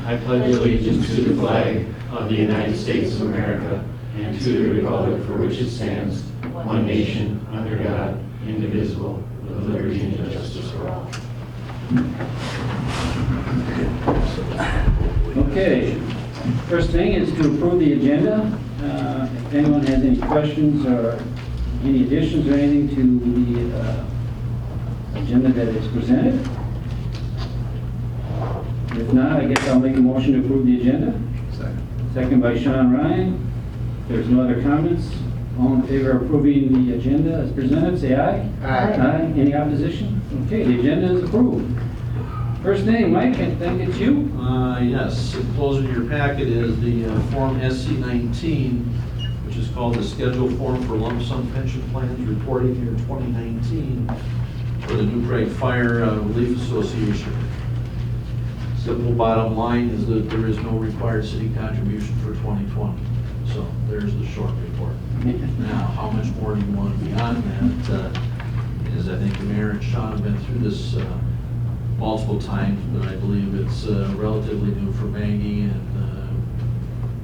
I pledge allegiance to the flag of the United States of America and to the republic for which it stands, one nation, under God, indivisible, with liberty and justice for all. Okay, first thing is to approve the agenda. If anyone has any questions or any additions or anything to the agenda that is presented. If not, I guess I'll make a motion to approve the agenda. Second by Sean Ryan. If there's no other comments, all in favor of approving the agenda as presented, say aye. Aye. Any opposition? Okay, the agenda is approved. First thing, Mike, I think it's you. Yes, enclosed in your packet is the Form SC-19, which is called the Schedule Form for Lump Sum Pension Plans Reporting Year 2019 for the New Prague Fire Relief Association. Simple bottom line is that there is no required city contribution for 2020. So there's the short report. Now, how much more do you want beyond that? Is I think the mayor and Sean have been through this multiple times, but I believe it's relatively new for Maggie and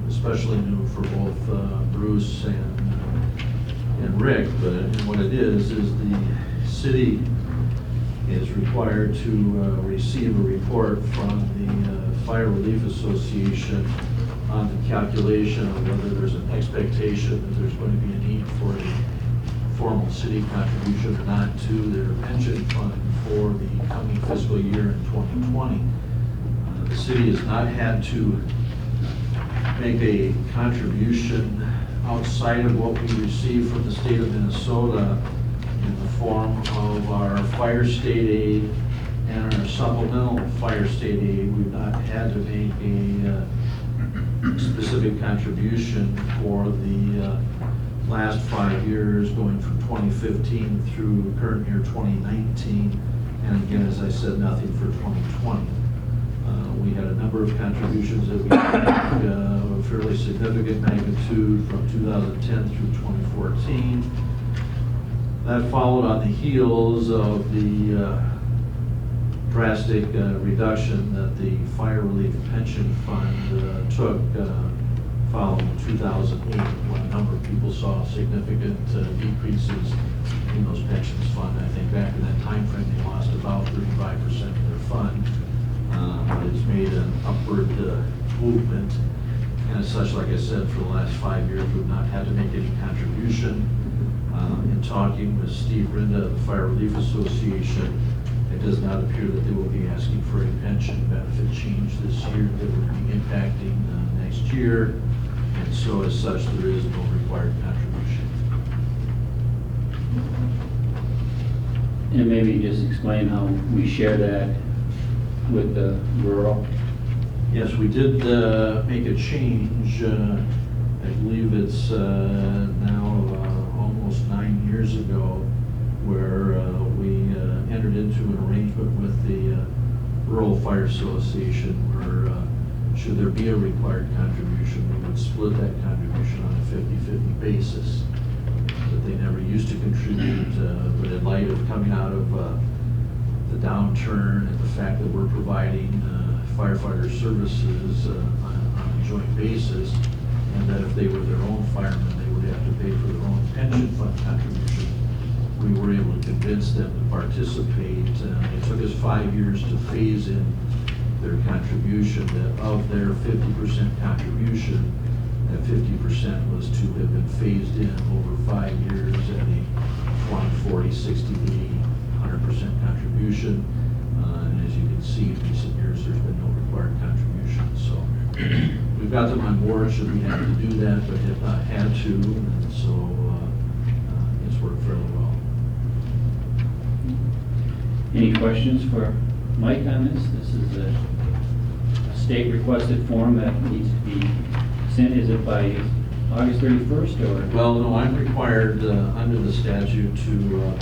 especially new for both Bruce and Rick. But what it is the city is required to receive a report from the Fire Relief Association on the calculation of whether there's an expectation that there's going to be a need for a formal city contribution or not to their pension fund for the coming fiscal year in 2020. The city has not had to make a contribution outside of what we receive from the state of Minnesota in the form of our fire state aid and our supplemental fire state aid. We've not had to make a specific contribution for the last 5 years, going from 2015 through current year 2019. And again, as I said, nothing for 2020. We had a number of contributions that we had of fairly significant magnitude from 2010 through 2014. That followed on the heels of the drastic reduction that the Fire Relief Pension Fund took following 2008, when a number of people saw significant decreases in those pensions fund. I think back in that time frame, they lost about 35% of their fund. It's made an upward movement, and as such, like I said, for the last 5 years, we've not had to make any contribution. In talking with Steve Rinda of the Fire Relief Association, it does not appear that they will be asking for a pension benefit change this year that would be impacting next year, and so as such, there is no required contribution. And maybe just explain how we share that with the rural. Yes, we did make a change. I believe it's now almost 9 years ago, where we entered into an arrangement with the Rural Fire Association where should there be a required contribution, we would split that contribution on a 50-50 basis. That they never used to contribute, but in light of coming out of the downturn and the fact that we're providing firefighter services on a joint basis, and that if they were their own firemen, they would have to pay for their own pension fund contribution, we were able to convince them to participate. It took us 5 years to phase in their contribution. That of their 50% contribution, that 50% was to have been phased in over 5 years at a 20, 40, 60, 80, 100% contribution. And as you can see, in recent years, there's been no required contribution. So we've got them on board should we have to do that, but have not had to, and so it's worked fairly well. Any questions for Mike on this? This is a state requested form that needs to be sent. Is it by August 31st or? Well, no, I'm required under the statute to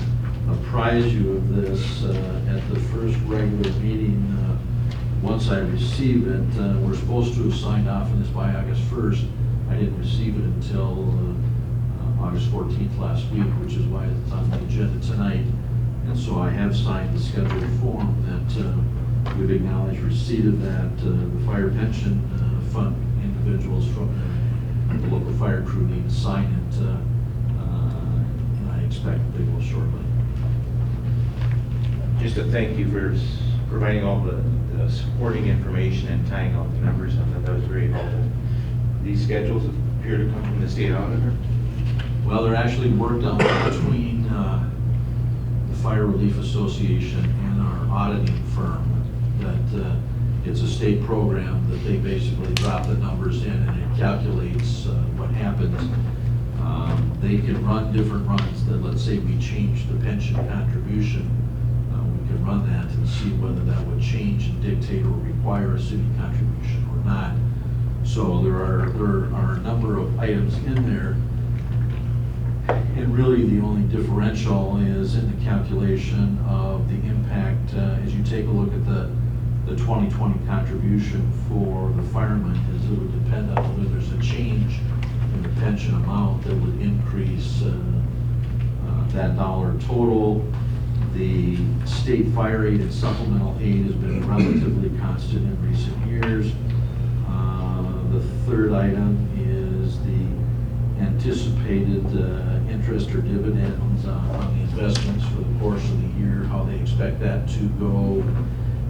apprise you of this at the first regular meeting. Once I receive it, we're supposed to have signed off on this by August 1st. I didn't receive it until August 14th last week, which is why it's on the agenda tonight. And so I have signed the scheduled form that We've acknowledged receipt of that. The fire pension fund individuals from the local fire crew need to sign it, and I expect they will shortly. Just a thank you for providing all the supporting information and tying all the numbers. I thought that was very helpful. These schedules appear to come from the state auditor. Well, they're actually worked on between the Fire Relief Association and our auditing firm. That it's a state program that they basically drop the numbers in and it calculates what happens. They can run different runs. That let's say we change the pension contribution, we can run that and see whether that would change and dictate or require a city contribution or not. So there are a number of items in there. And really the only differential is in the calculation of the impact, as you take a look at the 2020 contribution for the firemen, is it would depend on whether there's a change in the pension amount that would increase that dollar total. The state fire aid and supplemental aid has been relatively constant in recent years. The third item is the anticipated interest or dividends on the investments for the course of the year, how they expect that to go,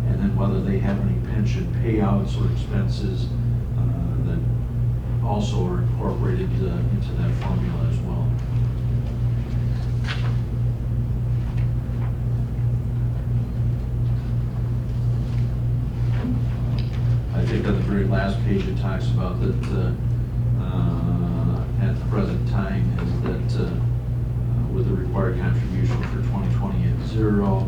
and then whether they have any pension payouts or expenses that also are incorporated into that formula as well. I think on the very last page it talks about that at the present time is that with the required contribution for 2020 at zero,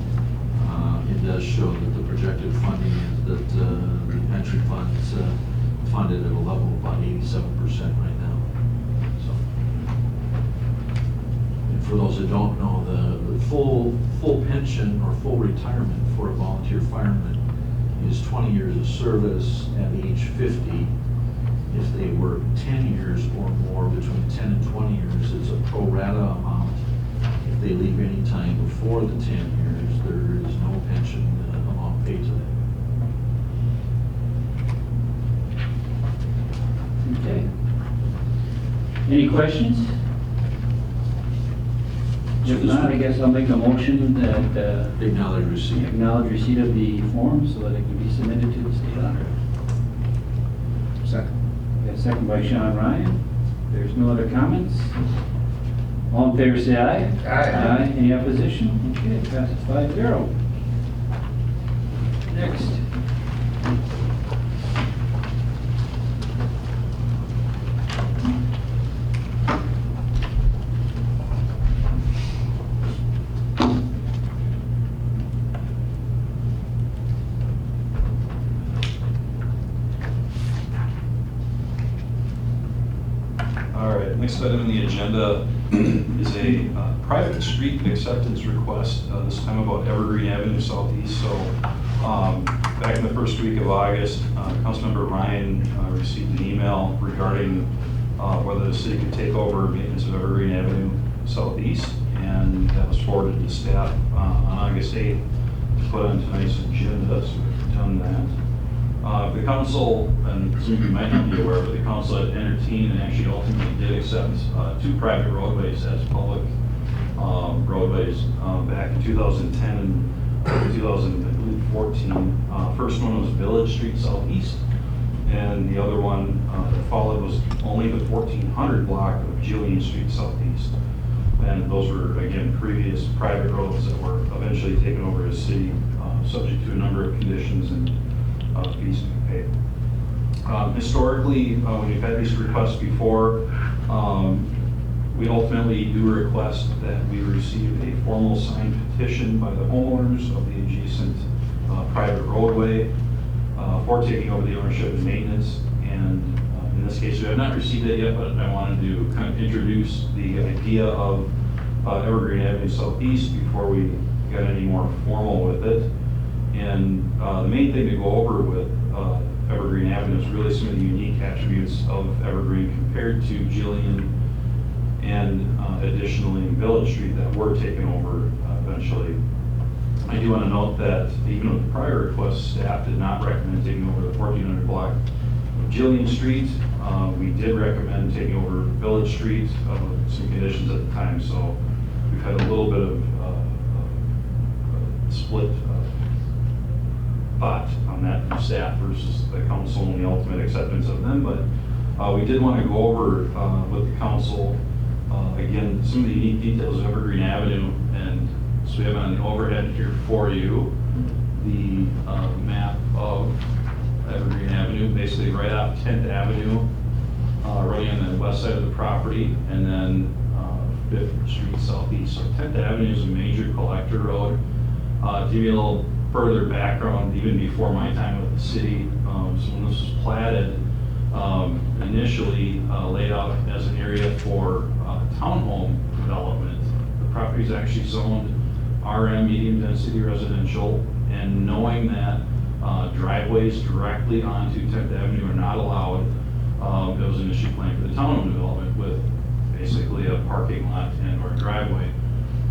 it does show that the projected funding is that the pension funds funded at a level of about 87% right now. So, and for those that don't know, the full pension or full retirement for a volunteer fireman is 20 years of service at age 50. If they work 10 years or more, between 10 and 20 years, it's a pro rata amount. If they leave any time before the 10 years, there is no pension amount paid to them. Okay. Any questions? If not, I guess I'll make a motion that Acknowledge receipt. acknowledge receipt of the form so that it can be submitted to the state auditor. Second. Got a second by Sean Ryan. There's no other comments. All in favor, say aye. Aye. Any opposition? Okay, passes 5-0. Next. All right, next item on the agenda is a private street acceptance request, this time about Evergreen Avenue Southeast. So back in the first week of August, Councilmember Ryan received an email regarding whether the city could take over maintenance of Evergreen Avenue Southeast, and that was forwarded to staff on August 8th to put on tonight's agenda, so we've done that. The council, and some of you might not be aware, but the council had entertained and actually ultimately did accept 2 private roadways as public roadways back in 2010 and 2014. First one was Village Street Southeast, and the other one that followed was only the 1400 block of Gillian Street Southeast. And those were, again, previous private roads that were eventually taken over as city, subject to a number of conditions and fees to be paid. Historically, when we've had these requests before, we ultimately do request that we receive a formal signed petition by the homeowners of the adjacent private roadway for taking over the ownership and maintenance. And in this case, we have not received it yet, but I wanted to kind of introduce the idea of Evergreen Avenue Southeast before we got any more formal with it. And the main thing to go over with Evergreen Avenue is really some of the unique attributes of Evergreen compared to Gillian and additionally Village Street that were taken over eventually. I do want to note that even with the prior request, staff did not recommend taking over the 1400 block of Jillian Street. We did recommend taking over Village Street, some conditions at the time, so we've had a little bit of split thought on that from staff versus the council and the ultimate acceptance of them, but we did want to go over with the council, again, some of the unique details of Evergreen Avenue, and so we have on the overhead here for you the map of Evergreen Avenue, basically right off 10th Avenue, running on the west side of the property, and then 5th Street Southeast. So 10th Avenue is a major collector road. To give you a little further background, even before my time with the city, so when this was platted, initially laid out as an area for townhome development. The property is actually zoned RM, medium density residential, and knowing that driveways directly onto 10th Avenue are not allowed, it was initially planned for the townhome development with basically a parking lot and or driveway.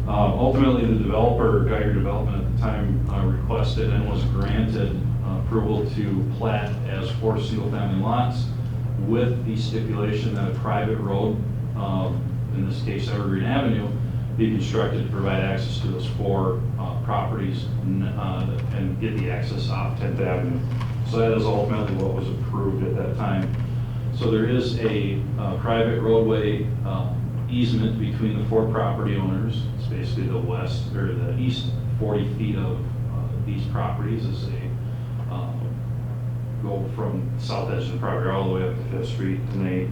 Ultimately, the developer, Geiger Development at the time, requested and was granted approval to plat as 4 single-family lots with the stipulation that a private road, in this case Evergreen Avenue, be constructed to provide access to those 4 properties and get the access off 10th Avenue. So that is ultimately what was approved at that time. So there is a private roadway easement between the 4 property owners. It's basically the west or the east 40 feet of these properties as they go from south edge of the property all the way up to 5th Street, and they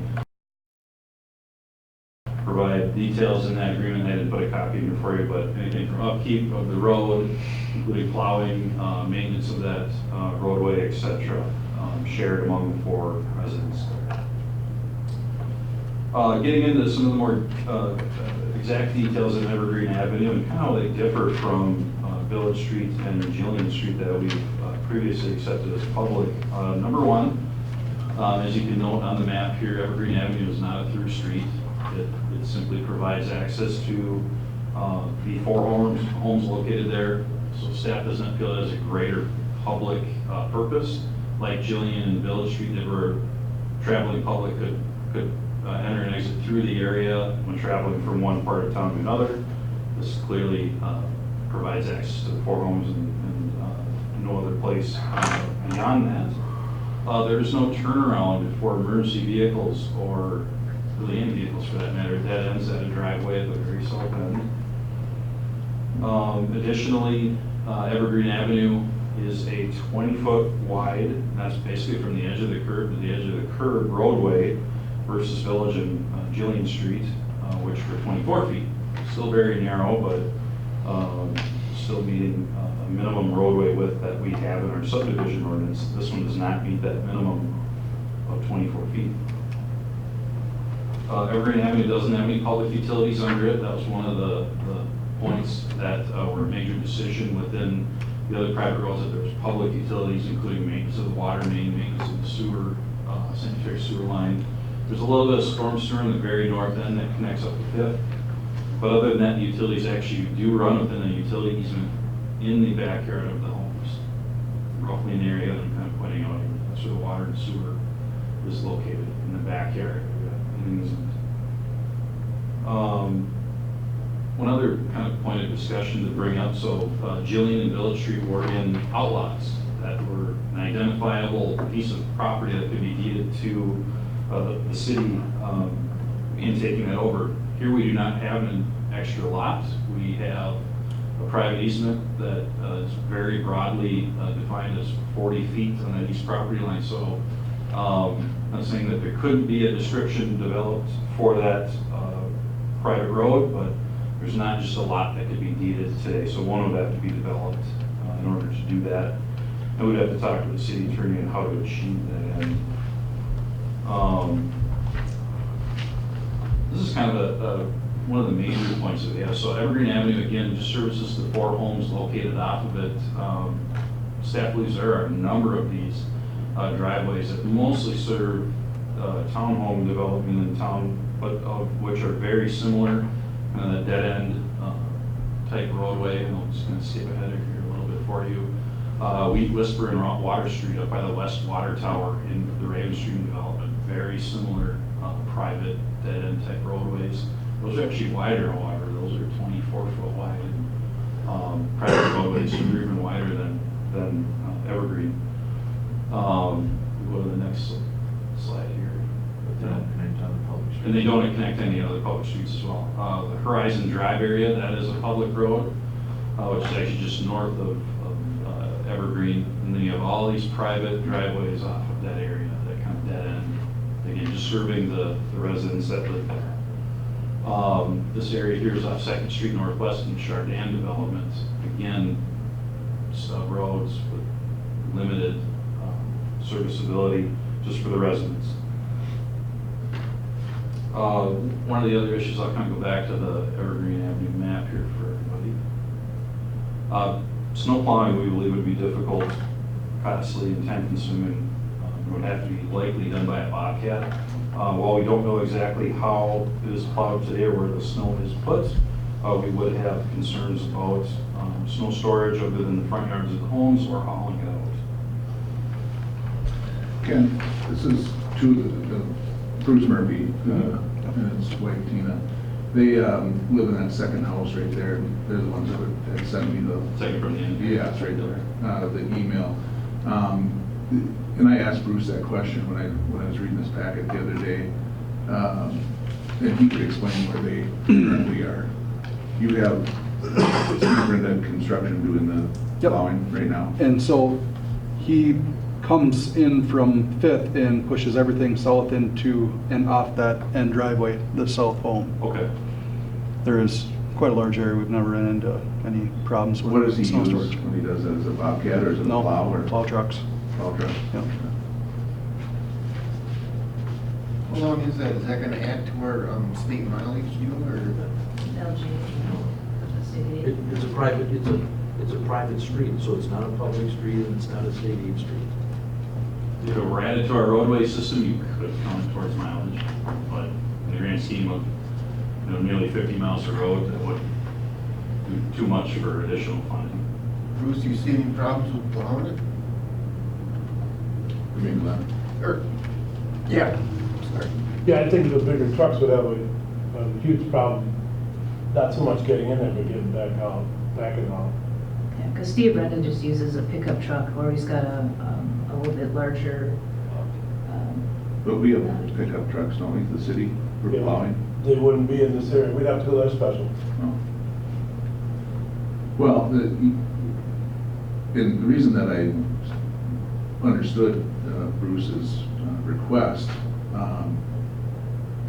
provide details in that agreement. I didn't put a copy in here for you, but anything from upkeep of the road, including plowing, maintenance of that roadway, etc., shared among the 4 residents. Getting into some of the more exact details of Evergreen Avenue and kind of how they differ from Village Street and Jillian Street that we've previously accepted as public. Number one, as you can note on the map here, Evergreen Avenue is not a through street. It simply provides access to the 4 homes located there, so staff doesn't feel it as a greater public purpose like Jillian and Village Street, that were traveling public could enter and exit through the area when traveling from one part of town to another. This clearly provides access to the 4 homes and no other place beyond that. There's no turnaround for emergency vehicles or really any vehicles for that matter. That ends at a driveway at the very south end. Additionally, Evergreen Avenue is a 20-foot wide, and that's basically from the edge of the curb to the edge of the curb roadway, versus Village and Jillian Street, which were 24 feet. Still very narrow, but still meeting a minimum roadway width that we have in our subdivision ordinance. This one does not meet that minimum of 24 feet. Evergreen Avenue doesn't have any public utilities under it. That was one of the points that were a major decision within the other private roads, that there was public utilities, including maintenance of the water main, maintenance of the sewer, sanitary sewer line. There's a little bit of storm sewer in the very north end that connects up to 5th. But other than that, the utilities actually do run within a utility easement in the backyard of the homes, roughly in the area that I'm kind of pointing out here. That's where the water and sewer is located, in the backyard in an easement. One other kind of point of discussion to bring up, so Jillian and Village Street were in outlots that were an identifiable piece of property that could be deeded to the city in taking that over. Here we do not have an extra lot. We have a private easement that is very broadly defined as 40 feet on that east property line. So I'm not saying that there couldn't be a description developed for that private road, but there's not just a lot that could be deeded today. So one would have to be developed in order to do that. And we'd have to talk to the city attorney on how to achieve that end. This is kind of one of the major points that we have. So Evergreen Avenue, again, just services the 4 homes located off of it. Staff believes there are a number of these driveways that mostly serve townhome development in town, but of which are very similar. The dead end type roadway, and I'm just gonna skip ahead here a little bit for you. Wheat Whisper and Water Street up by the West Water Tower in the Raven Stream development. Very similar private dead-end type roadways. Those are actually wider, however. Those are 24-foot wide private roadways, so they're even wider than Evergreen. Go to the next slide here. They don't connect on the public street. And they don't connect any other public streets as well. The Horizon Drive area, that is a public road, which is actually just north of Evergreen. And then you have all these private driveways off of that area, that kind of dead end. Again, just serving the residents that live there. This area here is off 2nd Street Northwest in Chardin development. Again, stub roads with limited serviceability just for the residents. One of the other issues, I'll kind of go back to the Evergreen Avenue map here for everybody. Snow plowing, we believe, would be difficult, costly, and time-consuming. It would have to be likely done by a bobcat. While we don't know exactly how it is plowed today or where the snow is put, we would have concerns about snow storage other than the front yards of the homes or hauling it out. Ken, this is to the Bruce Murphy and his wife Tina. They live in that second house right there. They're the ones that had sent me the... Second from the end. Yeah, it's right there, the email. And I asked Bruce that question when I was reading this packet the other day, and he could explain where they currently are. You have Superintendent Construction doing the plowing right now? And so he comes in from 5th and pushes everything south into and off that end driveway, the south home. Okay. There is quite a large area. We've never run into any problems with What does he snow use storage. when he does that? Is it a Bobcat or is it a No, plow? Or plow trucks. plow truck? Yeah. How long is that? Is that gonna add to our state mileage due or? LG, the city. It's a private street, so it's not a public street and it's not a state aid street. If it were added to our roadway system, you could count towards mileage, but in the grand scheme of nearly 50 miles of road, that would do too much for additional funding. Bruce, you see any problems with plowing it? You mean Glenn? Or, yeah, sorry. Yeah, I think the bigger trucks would have a huge problem, not so much getting in there, but getting back out, backing out. Yeah, because Steve Brendan just uses a pickup truck, or he's got a little bit larger. But we have pickup trucks, don't we, the city, for Yeah. plowing? They wouldn't be in this area, we'd have to go there special. No. Well, and the reason that I understood Bruce's request,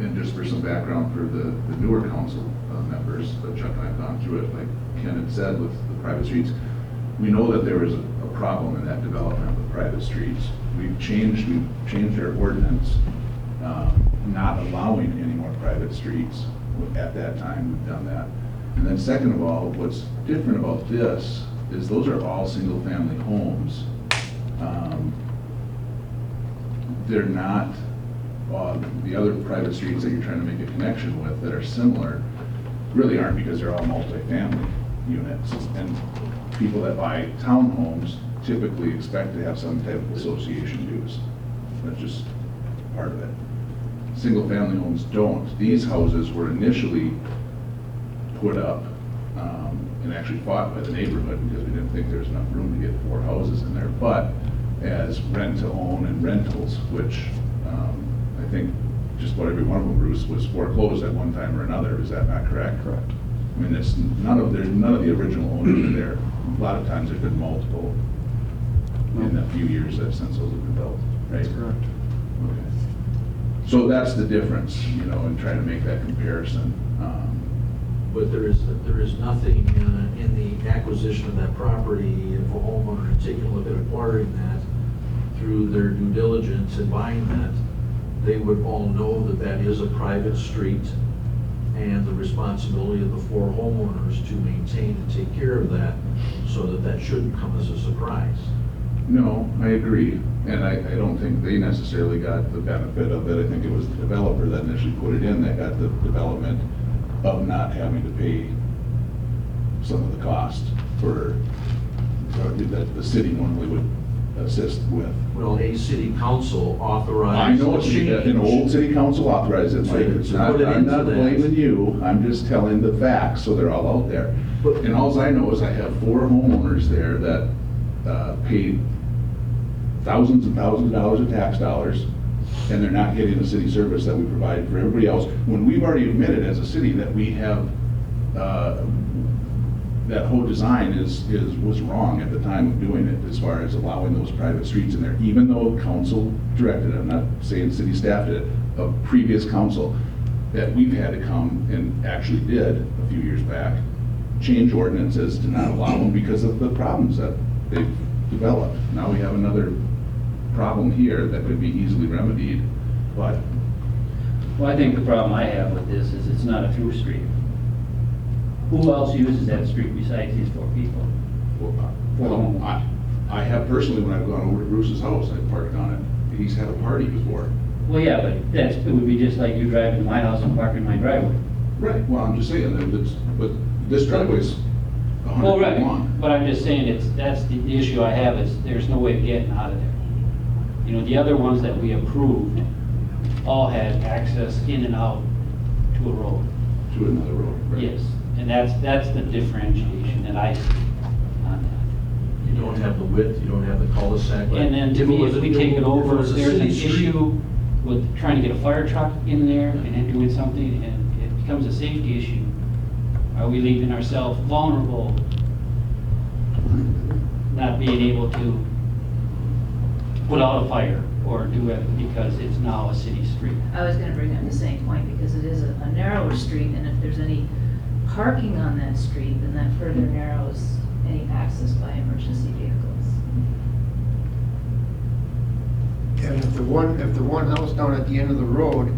and just for some background for the newer council members, Chuck and I have gone through it, like Ken had said with the private streets, we know that there is a problem in that development with private streets. We've changed our ordinance, not allowing any more private streets. At that time, we've done that. And then second of all, what's different about this is those are all single-family homes. They're not the other private streets that you're trying to make a connection with that are similar, really aren't, because they're all multi-family units. And people that buy townhomes typically expect to have some type of association dues. That's just part of it. Single-family homes don't. These houses were initially put up and actually fought by the neighborhood because we didn't think there was enough room to get 4 houses in there, but as rent-to-own and rentals, which I think just about every one of them, Bruce, was foreclosed at one time or another. Is that not correct? Correct. I mean, there's none of the original owners are there. A lot of times there's been multiple in the few years that since those have been built, right? That's correct. Okay. So that's the difference, in trying to make that comparison. But there is nothing in the acquisition of that property, if a homeowner is taking a look at acquiring that through their due diligence and buying that, they would all know that that is a private street and the responsibility of the 4 homeowners to maintain and take care of that, so that shouldn't come as a surprise. No, I agree. And I don't think they necessarily got the benefit of it. I think it was the developer that initially put it in that got the development of not having to pay some of the cost for, that the city normally would assist with. Well, a city council authorized. I know an old city council authorized it, Mike, it's not, Put it I'm not into that. blaming you, I'm just telling the facts, so they're all out there. But- And alls I know is I have 4 homeowners there that paid thousands and thousands of dollars of tax dollars, and they're not getting the city service that we provide for everybody else, when we've already admitted as a city that we have, that whole design was wrong at the time of doing it, as far as allowing those private streets in there, even though council directed it. I'm not saying city staff did it, a previous council that we've had to come and actually did a few years back, change ordinances to not allow them because of the problems that they've developed. Now we have another problem here that could be easily remedied, but Well, I think the problem I have with this is it's not a through street. Who else uses that street besides these 4 people? well, I have personally, when I've gone over to Bruce's house, I've parked on it. He's had a party before. Well, yeah, but it would be just like you driving to my house and parking in my driveway. Right, well, I'm just saying that it's, but this driveway's 100 Well, feet right, long. but I'm just saying that's the issue I have is there's no way of getting out of there. You know, the other ones that we approved all had access in and out to a road. To another road. right? Yes, and that's the differentiation that I see on that. You don't have the width, you don't have the cul-de-sac. And then to me, if we take it over, If it was a there's an city street, issue with trying to get a fire truck in there and then doing something, and it becomes a safety issue. Are we leaving ourselves vulnerable, not being able to put out a fire or do it because it's now a city street? I was gonna bring up the same point, because it is a narrower street, and if there's any parking on that street, then that further narrows any access by emergency vehicles. And if the one house down at the end of the road,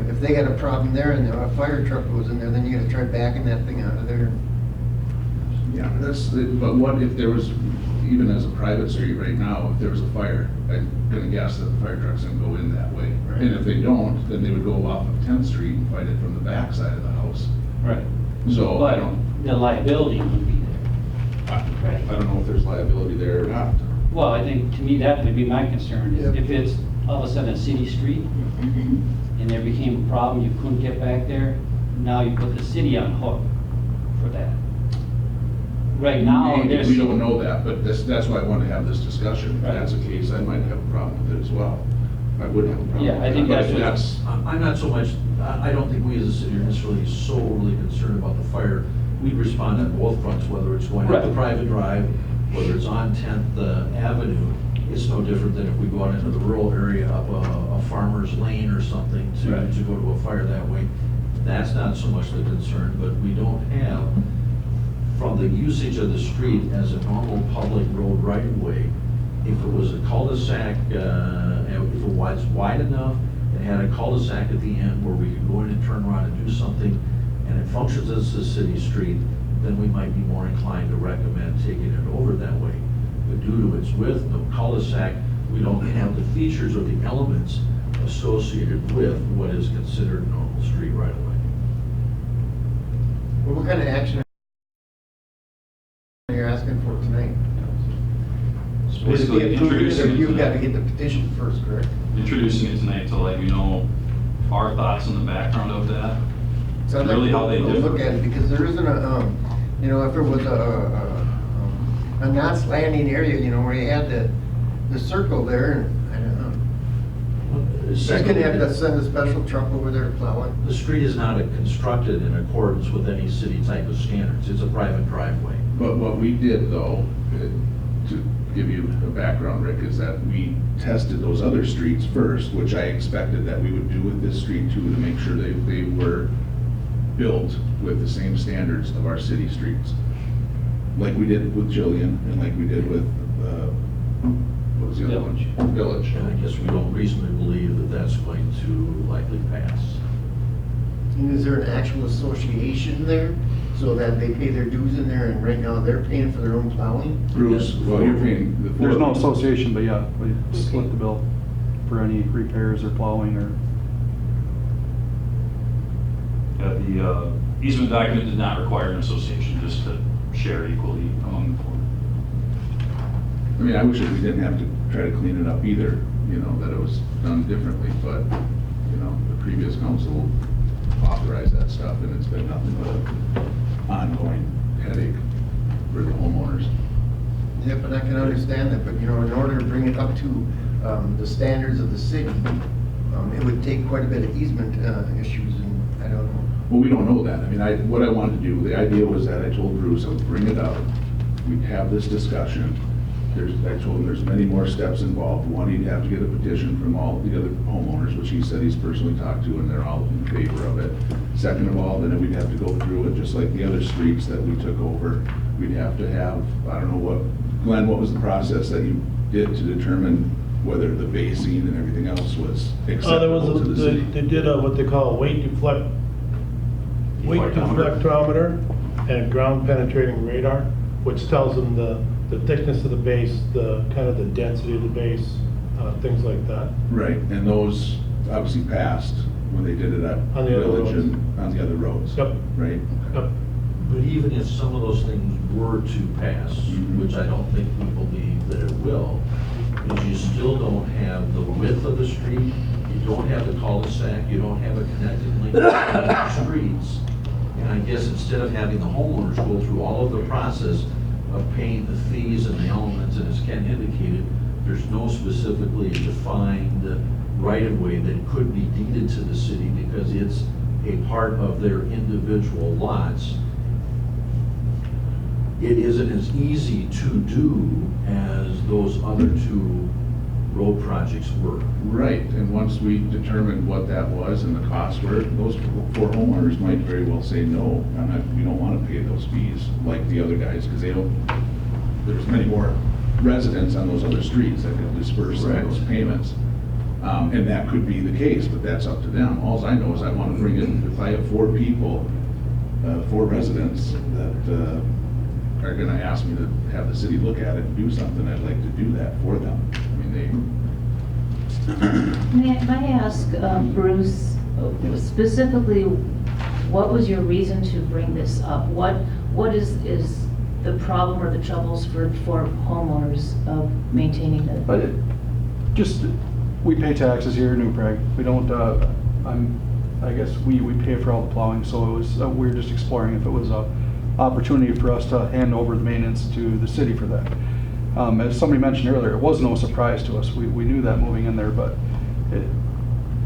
if they got a problem there and a fire truck goes in there, then you gotta try backing that thing out of there. Yeah, but what if there was, even as a private street right now, if there was a fire, I'm gonna guess that the fire truck's gonna go in that way. Right. And if they don't, then they would go off of 10th Street and fight it from the back side of the house. Right. So I don't, The liability would be there. I don't know if there's liability there or not. Well, I think, to me, that would be my concern, is Yep. if it's all of a sudden a city street, and there became a problem, you couldn't get back there, now you put the city on hook for that. Right now, Maybe, there's. we don't know that, but that's why I want to have this discussion. If Right. that's the case, I might have a problem with it as well. I would have a problem. Yeah, I think with it. that's But what- I'm not so much, I don't think we as a city are necessarily so overly concerned about the fire. We respond on both fronts, whether it's going up the Right. private drive, whether it's on 10th Avenue. It's no different than if we go out into the rural area up a farmer's lane or something Right. to go to a fire that way. That's not so much the concern, but we don't have, from the usage of the street as a normal public road right of way, if it was a cul-de-sac, if it was wide enough, and had a cul-de-sac at the end where we could go in and turn around and do something, and it functions as a city street, then we might be more inclined to recommend taking it over that way. But due to its width, no cul-de-sac, we don't have the features or the elements associated with what is considered normal street right of way. Well, what kind of action are you asking for tonight? So Would it basically be approved, or introducing it you've got to tonight- get the petition first, correct? introducing it tonight to let you know our thoughts on the background of that. So I'd like Really to how they differ. look at it, because there isn't a, you know, if it was a Knott's Landing area, you know, where you had the circle there, and I don't know. She's gonna have to send a special truck over there to plow it. The street is not constructed in accordance with any city type of standards. It's a private driveway. But what we did though, to give you a background, Rick, is that we tested those other streets first, which I expected that we would do with this street too, to make sure they were built with the same standards of our city streets. Like we did with Jillian and like we did with, what was the other one? Village. And I guess we don't reasonably believe that that's going to likely pass. And is there an actual association there, so that they pay their dues in there, and right now they're paying for their own plowing? Bruce, well, you're paying the. There's no association, but yeah, we split the bill for any repairs or plowing or. Yeah, the easement document did not require an association, just to share equally among the four. I mean, I wish that we didn't have to try to clean it up either, you know, that it was done differently, but, you know, the previous council authorized that stuff, and it's been nothing but an ongoing headache for the homeowners. Yeah, but I can understand that, but you know, in order to bring it up to the standards of the city, it would take quite a bit of easement issues, and I don't know. Well, we don't know that. I mean, what I wanted to do, the idea was that I told Bruce I would bring it up, we'd have this discussion. I told him there's many more steps involved. One, he'd have to get a petition from all the other homeowners, which he said he's personally talked to, and they're all in favor of it. Second of all, then we'd have to go through it, just like the other streets that we took over. We'd have to have, I don't know what, Glenn, what was the process that you did to determine whether the basing and everything else was acceptable to the city? They did what they call a weight deflectometer and ground penetrating radar, which tells them the thickness of the base, the kind of the density of the base, things like that. Right, and those obviously passed when they did it at On the other Village roads. and on the other roads. Yep. Right? Yep. But even if some of those things were to pass, Mhm. which I don't think we believe that it will, is you still don't have the width of the street, you don't have the cul-de-sac, you don't have a connected link between streets. And I guess instead of having the homeowners go through all of the process of paying the fees and the elements, and as Ken indicated, there's no specifically defined right-of-way that could be deeded to the city because it's a part of their individual lots. It isn't as easy to do as those other two road projects were. Right, and once we determined what that was and the costs were, those four homeowners might very well say, no, we don't want to pay those fees like the other guys, because there's many more residents on those other streets that could disperse some of those payments. And that could be the case, but that's up to them. All I know is I want to bring in, if I have four people, four residents that are going to ask me to have the city look at it and do something, I'd like to do that for them. I mean, May I ask, Bruce, specifically, what was your reason to bring this up? What is the problem or the troubles for homeowners of maintaining the? But we pay taxes here in New Prague. We don't, I guess we pay for all the plowing, so it was, we were just exploring if it was a opportunity for us to hand over the maintenance to the city for that. As somebody mentioned earlier, it was no surprise to us. We knew that moving in there, but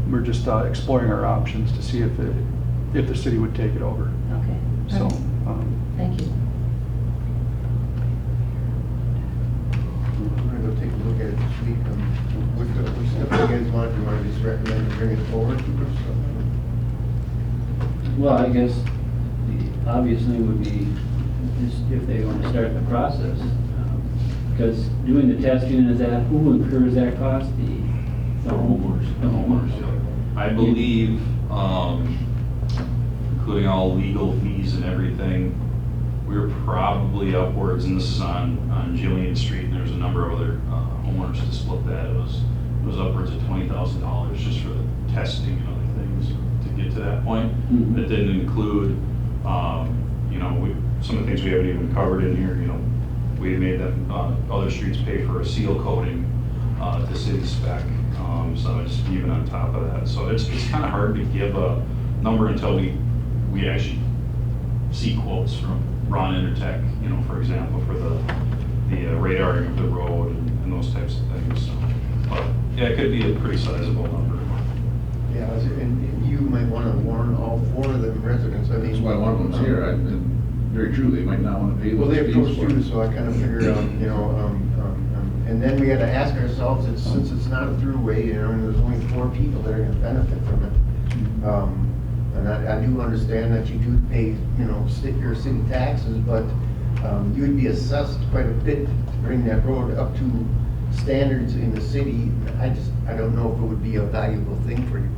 we're just exploring our options to see if the city would take it over. Okay. So, Thank you. I'm gonna go take a look at it this week. Which stuff you guys want? Do you want to just recommend to bring it forward? Well, I guess the obvious thing would be is if they want to start the process. Because doing the testing, is that, who incurs that cost? The homeowners. The homeowners. I believe, including all legal fees and everything, we're probably upwards, and this is on Jillian Street, and there's a number of other homeowners to split that. It was upwards of $20,000 just for the testing and other things to get to that point. Mhm. That didn't include, some of the things we haven't even covered in here. We made that other streets pay for a seal coating to city spec, so it's even on top of that. So it's kind of hard to give a number until we actually see quotes from Ron Intertech, for example, for the radaring of the road and those types of things. So, but yeah, it could be a pretty sizable number. Yeah, and you might want to warn all four of them residents. I mean, that's why one of them's here. Very true, they might not want to pay those well, they fees approached for you, it. so I kind of figured, and then we had to ask ourselves, since it's not a throughway, and there's only four people that are going to benefit from it. And I do understand that you do pay, your city taxes, but you would be assessed quite a bit to bring that road up to standards in the city. I don't know if it would be a valuable thing for you.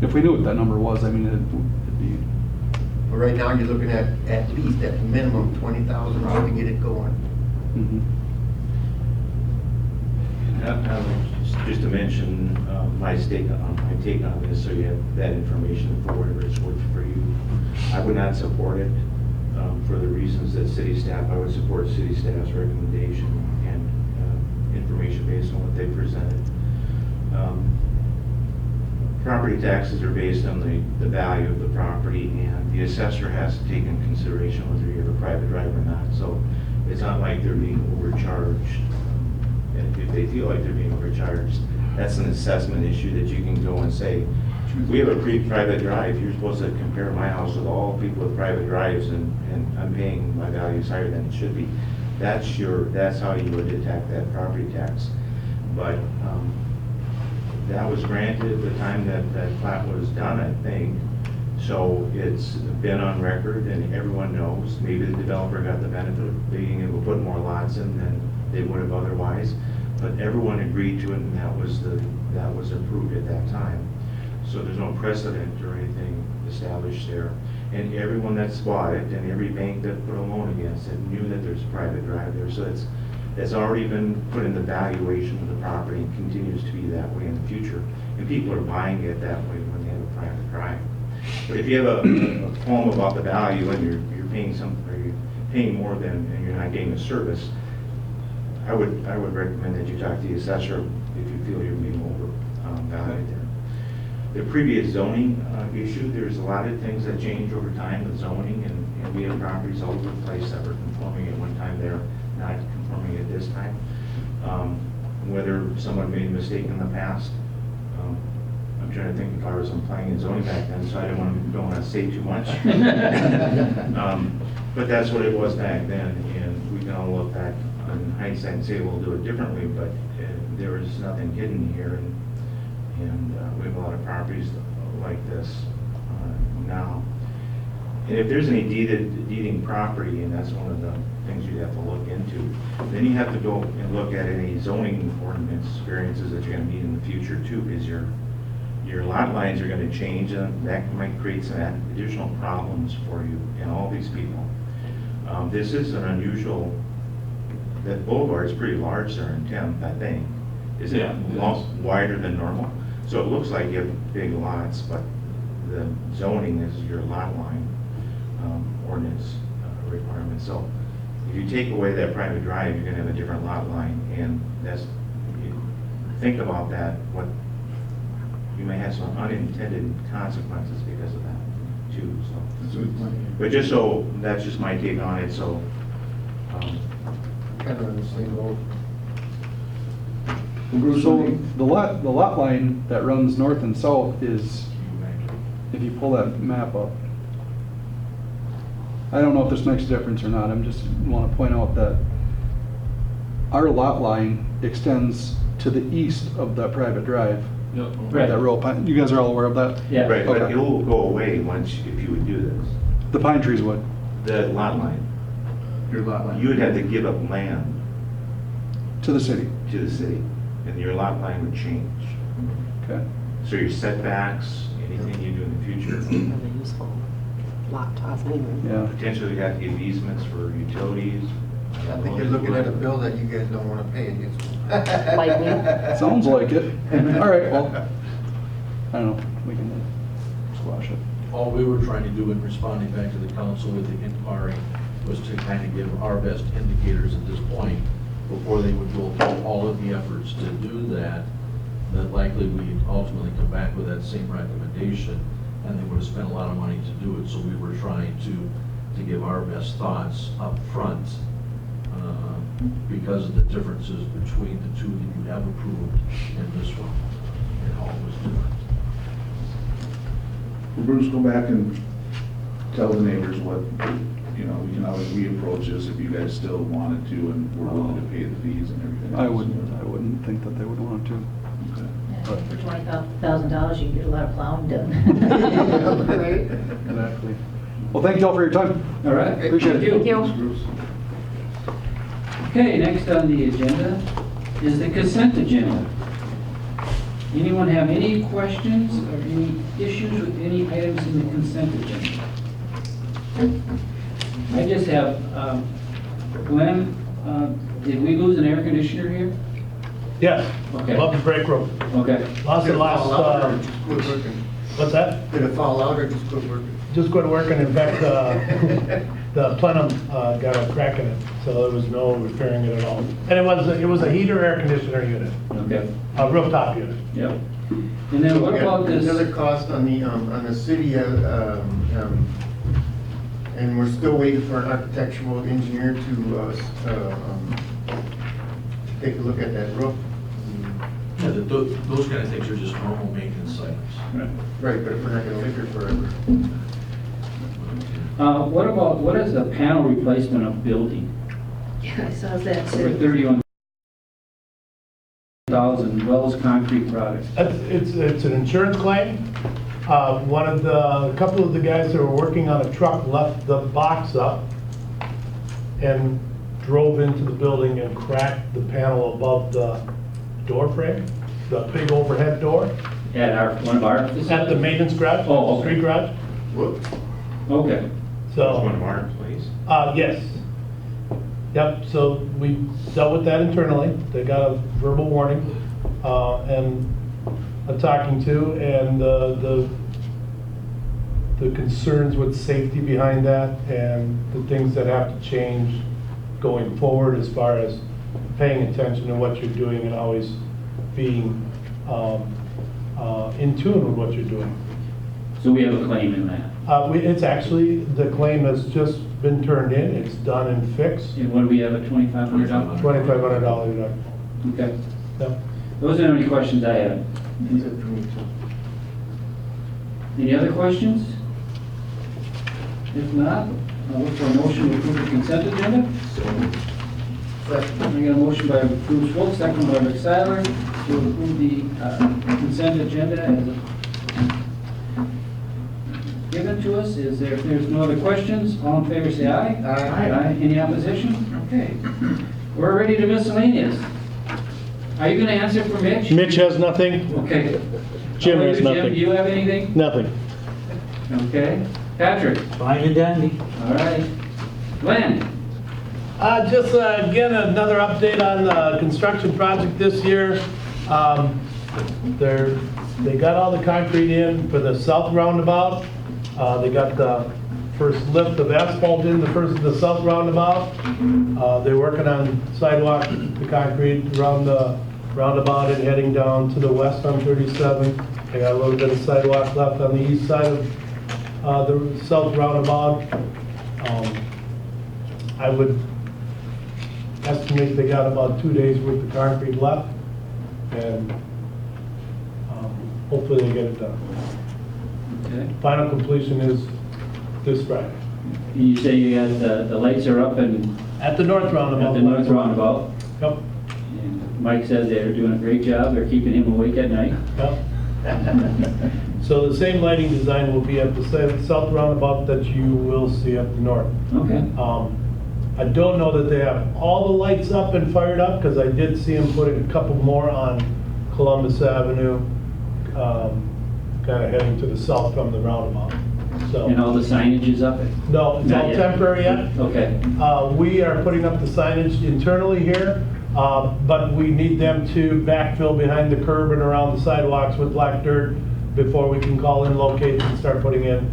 if we knew what that number was, I mean, it'd be, But right now, you're looking at least at minimum 20,000 to get it going. mhm. Have just to mention my take on this, so you have that information for whatever it's worth for you. I would not support it for the reasons that city staff, I would support city staff's recommendation and information based on what they presented. Property taxes are based on the value of the property, and the assessor has to take into consideration whether you have a private drive or not. So it's not like they're being overcharged. And if they feel like they're being overcharged, that's an assessment issue that you can go and say, we have a private drive, you're supposed to compare my house with all people with private drives, and I'm paying, my values higher than it should be. That's how you would detect that property tax. But that was granted at the time that plat was done, I think. So it's been on record and everyone knows. Maybe the developer got the benefit of being able to put more lots in than they would have otherwise. But everyone agreed to it, and that was approved at that time. So there's no precedent or anything established there. And everyone that's bought it and every bank that put a loan against it knew that there's a private drive there. So it's already been put in the valuation of the property and continues to be that way in the future. And people are buying it that way when they have a private drive. But if you have a poem about the value and you're paying something, or you're paying more than, and you're not getting a service, I would recommend that you talk to the assessor if you feel you're being overvalued there. The previous zoning issue, there's a lot of things that change over time with zoning, and we have properties all over the place that were conforming at one time, they're not conforming at this time. Whether someone made a mistake in the past, I'm trying to think if I was applying in zoning back then, so I don't want to say too much. But that's what it was back then, and we can all look back in hindsight and say we'll do it differently, but there was nothing hidden here, and we have a lot of properties like this now. And if there's any deeding property, and that's one of the things you have to look into, then you have to go and look at any zoning ordinance variances that you're going to need in the future too, because your lot lines are going to change, and that might create some additional problems for you and all these people. This is an unusual, that boulevard is pretty large there in 10th, I think. Is it wider than normal? So it looks like you have big lots, but the zoning is your lot line ordinance requirement. So if you take away that private drive, you're going to have a different lot line, and think about that. What you may have some unintended consequences because of that too. So, but just so that's just my take on it. So Kind of in the same boat. So the lot line that runs north and south is, if you pull that map up, I don't know if this makes a difference or not, I'm just want to point out that our lot line extends to the east of that private drive. Right. That row of pine, you guys are all aware of that? Yeah. right, but Okay. it will go away once if you would do this. The pine trees would. The lot line, Your lot line. you would have to give up land To the city. to the city, and your lot line would change. Okay. So your setbacks, anything you do in the future, Really useful laptop anyway. Yeah. potentially you have to give easements for utilities. I think you're looking at a bill that you guys don't want to pay against. Like me? Sounds like it. All right, well, I don't know, we can squash it. All we were trying to do in responding back to the council with the inquiry was to kind of give our best indicators at this point, before they would go through all of the efforts to do that, that likely we'd ultimately come back with that same recommendation, and they would have spent a lot of money to do it. So we were trying to give our best thoughts up front, because of the differences between the two that you have approved and this one, and all was different. Bruce, go back and tell the neighbors what, we can always reapproach this if you guys still wanted to and were willing to pay the fees and everything. I wouldn't think that they would want to. Okay. Yeah, for $20,000, you can get a lot of plowing done. Right? Exactly. Well, thank you all for your time. All right. Appreciate it. Thank you. Bruce? Okay, next on the agenda is the consent agenda. Anyone have any questions or any issues with any items in the consent agenda? I just have, Glenn, did we lose an air conditioner here? Yes. Okay. Love the break room. Okay. Lost Did it it fall out or last, just quit working? what's that? Did it fall out or just quit working? Just quit working. In fact, the plenum got a crack in it, so there was no repairing it at all. And it was a heater air conditioner unit, Okay. a rooftop unit. Yep. And then what We got about this? Another cost on the city, and we're still waiting for an architectural engineer to take a look at that roof. Yeah, those kind of things are just normal maintenance items. Right, but if we're not gonna live here forever. What is the panel replacement of building? Yeah, I saw that For too. 31,000, Wells Concrete Products. It's an insurance claim. A couple of the guys that were working on a truck left the box up and drove into the building and cracked the panel above the door frame, the big overhead door At one of our at the facilities? maintenance garage, Oh, okay. street garage. Whoops. Okay. That was So, one of our employees. yes. Yep, so we dealt with that internally. They got a verbal warning and a talking to, and the concerns with safety behind that and the things that have to change going forward as far as paying attention to what you're doing and always being in tune with what you're doing. So we have a claim in that. It's actually, the claim has just been turned in. It's done and fixed. And what do we have, a $2,500? $2,500 deductible. Okay. Yep. Those are the only questions I have. That's it for me, too. Any other questions? If not, I'll look for a motion to approve the consent agenda. I got a motion by Bruce Wolf, second by Rick Seiler, to approve the consent agenda as given to us. If there's no other questions, all in favor say aye. Aye. Any opposition? Okay. We're ready to miscellaneous. Are you going to answer for Mitch? Mitch has nothing. Okay. Jim How about has you, Jim? nothing. Do you have anything? Nothing. Okay. Patrick? Fine and dandy. All right. Glenn? Just again, another update on the construction project this year. They got all the concrete in for the south roundabout. They got the first lift of asphalt in the south roundabout. They're working on sidewalk, the concrete around the roundabout and heading down to the west on 37. They got a little bit of sidewalk left on the east side of the south roundabout. I would estimate they got about 2 days worth of concrete left, and hopefully they get it done. Okay. Final completion is this Friday. You say you got the lights are up and At the north roundabout. at the north roundabout. Yep, And Mike says they're doing a great job. They're keeping him awake at night. yep. So the same lighting design will be at the south roundabout that you will see at the north. Okay. I don't know that they have all the lights up and fired up, because I did see them put a couple more on Columbus Avenue, kind of heading to the south from the roundabout. So, And all the signage is up? no, it's Not all yet. temporary yet. Okay. We are putting up the signage internally here, but we need them to backfill behind the curb and around the sidewalks with black dirt before we can call in locates and start putting in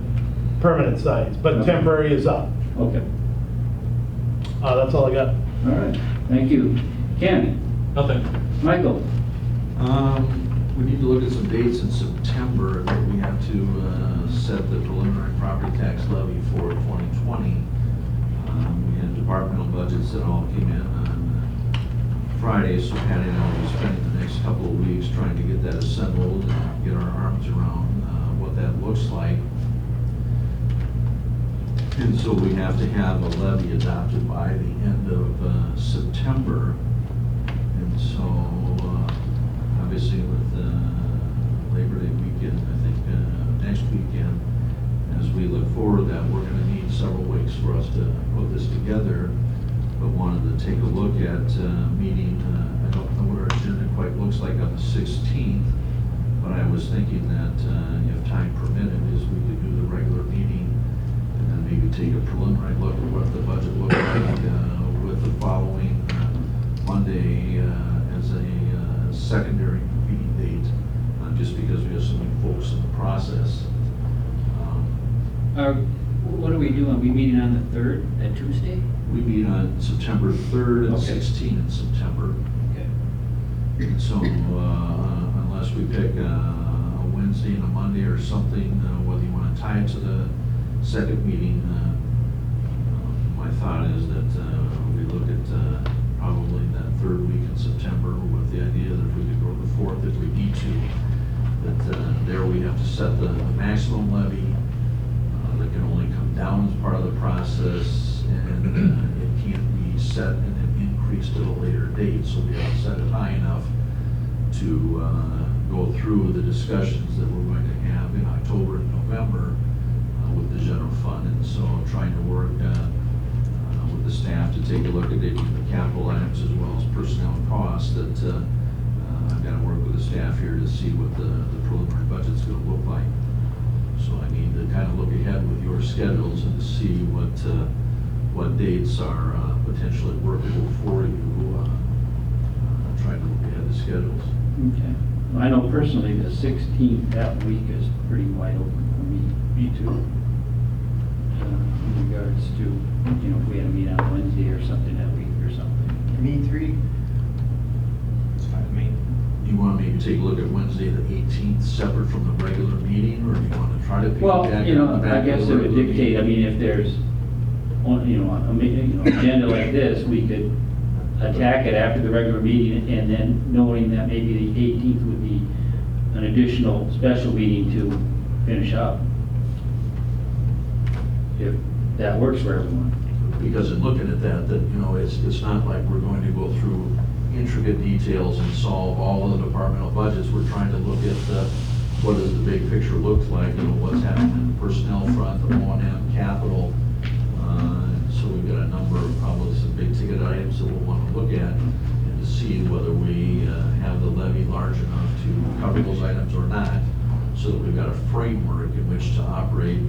permanent signs. But Okay. temporary is up. Okay. That's all I got. All right. Thank you. Ken? Nothing. Michael? We need to look at some dates in September that we have to set the preliminary property tax levy for 2020. We had departmental budgets that all came in on Friday, so Patty and I will be spending the next couple of weeks trying to get that assembled and get our arms around what that looks like. And so we have to have a levy adopted by the end of September. And so, obviously with Labor Day weekend, I think next weekend, as we look forward that we're going to need several weeks for us to put this together, but wanted to take a look at meeting, I don't know what our agenda quite looks like on the 16th, but I was thinking that if time permitted, is we could do the regular meeting and then maybe take a preliminary look at what the budget looks like with the following Monday as a secondary meeting date, just because we have so many folks in the process. What are we doing? Are we meeting on the 3rd, that Tuesday? We meet on September 3rd and Okay. 16th in September. Okay. So unless we pick a Wednesday and a Monday or something, whether you want to tie it to the second meeting, my thought is that we look at probably that 3rd week in September with the idea that if we could go to the 4th if we need to, that there we have to set the maximum levy that can only come down as part of the process, and it can't be set and then increased at a later date. So we have to set it high enough to go through the discussions that we're going to have in October and November with the general fund. And so I'm trying to work with the staff to take a look at the capital items as well as personnel costs. That I've got to work with the staff here to see what the preliminary budget's going to look like. So I need to kind of look ahead with your schedules and to see what dates are potentially workable for you. Trying to look ahead the schedules. Okay. I know personally the 16th, that week is pretty wide open for me. Me too. In regards to, if we had a meet on Wednesday or something that week or something. Me 3. It's fine with me. You want to maybe take a look at Wednesday the 18th, separate from the regular meeting, or do you want to try to pick Well, back I on the back guess of it the would regular dictate, meeting? if there's, agenda like this, we could attack it after the regular meeting, and then knowing that maybe the 18th would be an additional special meeting to finish up. If that works for everyone. Because in looking at that, it's not like we're going to go through intricate details and solve all of the departmental budgets. We're trying to look at what does the big picture look like, what's happening in the personnel front, the O&M, capital. So we've got a number of probably some big ticket items that we'll want to look at and to see whether we have the levy large enough to cover those items or not, so that we've got a framework in which to operate.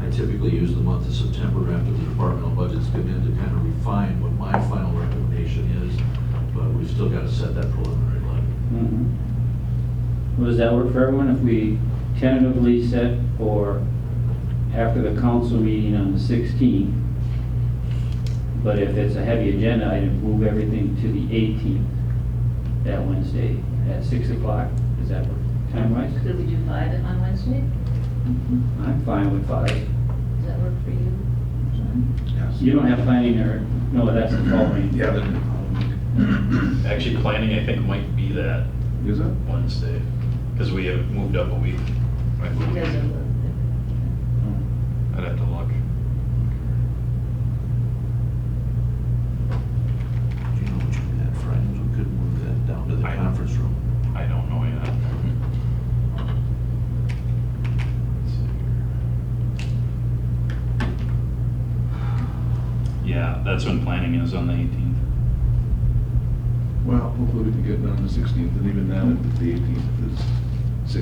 I typically use the month of September after the departmental budgets come in to kind of refine what my final recommendation is, but we've still got to set that preliminary levy. Well, does that work for everyone if we tentatively set for after the council meeting on the 16th? But if it's a heavy agenda item, move everything to the 18th, that Wednesday at 6 o'clock. Does that work time-wise? Could we do 5 on Wednesday? I'm fine with 5. Does that work for you? Yes. You don't have planning or, no, that's the following. Yeah, then, Actually, planning, I think, might be that is it? Wednesday, because we have moved up a week. Right? Because of the, I'd have to look. Do you know what you had, friends? We could move that down to the conference room. I don't know yet. Yeah, that's when planning is, on the 18th. Well, hopefully we can get it done on the 16th, and even then, if the 18th is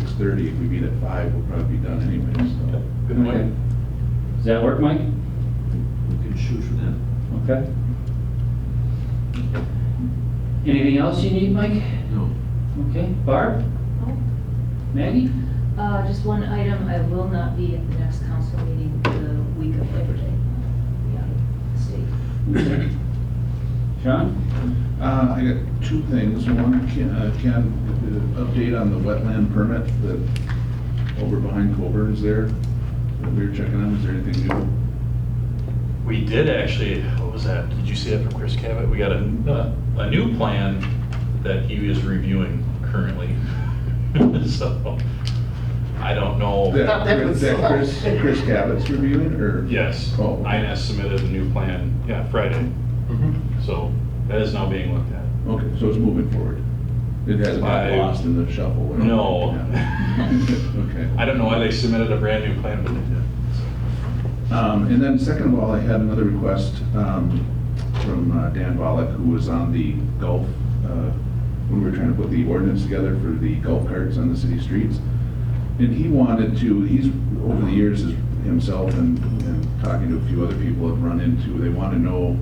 6:30, if we meet at 5, we'll probably be done anyway, so. Good Okay. point. Does that work, Mike? We can shoot for that. Okay. Anything else you need, Mike? No. Okay. Barb? oh, Maggie? just one item, I will not be at the next council meeting the week of Labor Day. I'll be out of the state. Okay. Sean? I got two things. One, Ken, update on the wetland permit that over behind Coburn's there, that we were checking on. Is there anything new? We did actually, what was that? Did you see that from Chris Cabot? We got a new plan that he is reviewing currently. So, I don't know. That Chris Cabot's reviewing, or? Yes, Oh. INS submitted a new plan, Friday. So that is now being looked at. Okay, so it's moving forward. It hasn't got lost in the shuffle. No. Yeah. Okay. I don't know why they submitted a brand new plan, but they did. And then second of all, I had another request from Dan Volek, who was on the Gulf, when we were trying to put the ordinance together for the golf carts on the city streets. And he wanted to, he's, over the years, himself and talking to a few other people have run into, they want to know,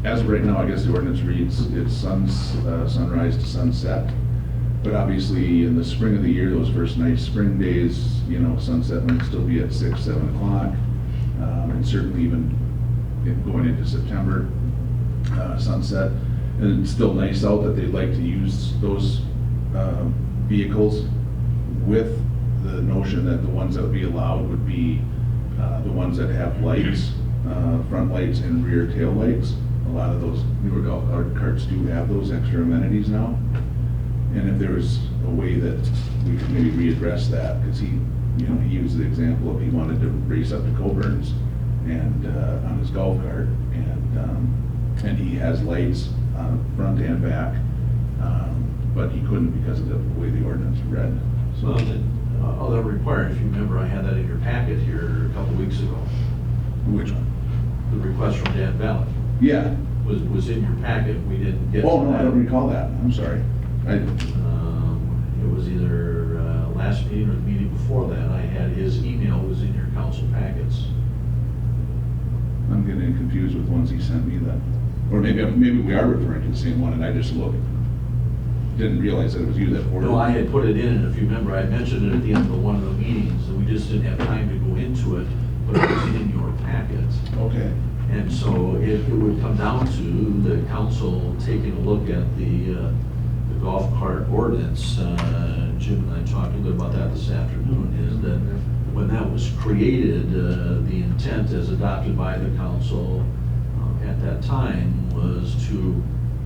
as of right now, I guess the ordinance reads, it's sunrise to sunset. But obviously, in the spring of the year, those first nice spring days, you know, sunset might still be at 6, 7 o'clock. And certainly even going into September, sunset. And it's still nice out that they'd like to use those vehicles, with the notion that the ones that would be allowed would be the ones that have lights, front lights and rear tail lights. A lot of those newer golf carts do have those extra amenities now. And if there was a way that we could maybe readdress that, because he used the example of he wanted to race up to Coburn's and on his golf cart, and he has lights front and back, but he couldn't because of the way the ordinance read. So, Well, all that required, if you remember, I had that in your packet here a couple weeks ago. which one? The request from Dan Ballard Yeah. was in your packet. We didn't get to Oh, no, I that. don't recall that. I'm sorry. It was either last meeting or the meeting before that. I had his email was in your council packets. I'm getting confused with ones he sent me then. Or maybe we are referring to the same one and I just didn't realize that it was you that ordered. No, I had put it in, and if you remember, I mentioned it at the end of one of the meetings, and we just didn't have time to go into it, but it was in your packet. Okay. And so it would come down to the council taking a look at the golf cart ordinance. Jim and I talked a little bit about that this afternoon, is that when that was created, the intent as adopted by the council at that time was to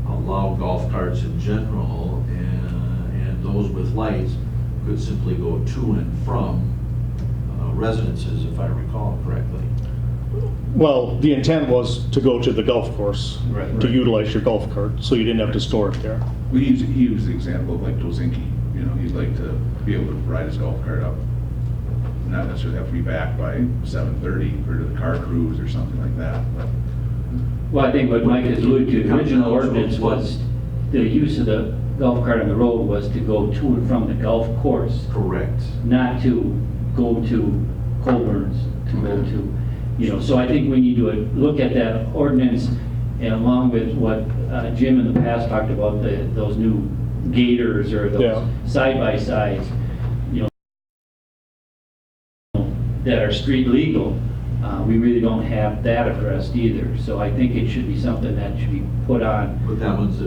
allow golf carts in general, and those with lights could simply go to and from residences, if I recall correctly. Well, the intent was to go to the golf course, Right. to utilize your golf cart, so you didn't have to store it there. He used the example of like Dozinki. He'd like to be able to ride his golf cart up, not necessarily have to be back by 7:30 for the car cruise or something like that. But Well, I think what Mike has alluded to, the original ordinance was the use of the golf cart on the road was to go to and from the golf course, Correct. not to go to Coburn's, to go to, so I think we need to look at that ordinance, and along with what Jim in the past talked about, those new gators or those Yeah. side-by-sides, that are street legal. We really don't have that addressed either, so I think it should be something that should be put on. But that one's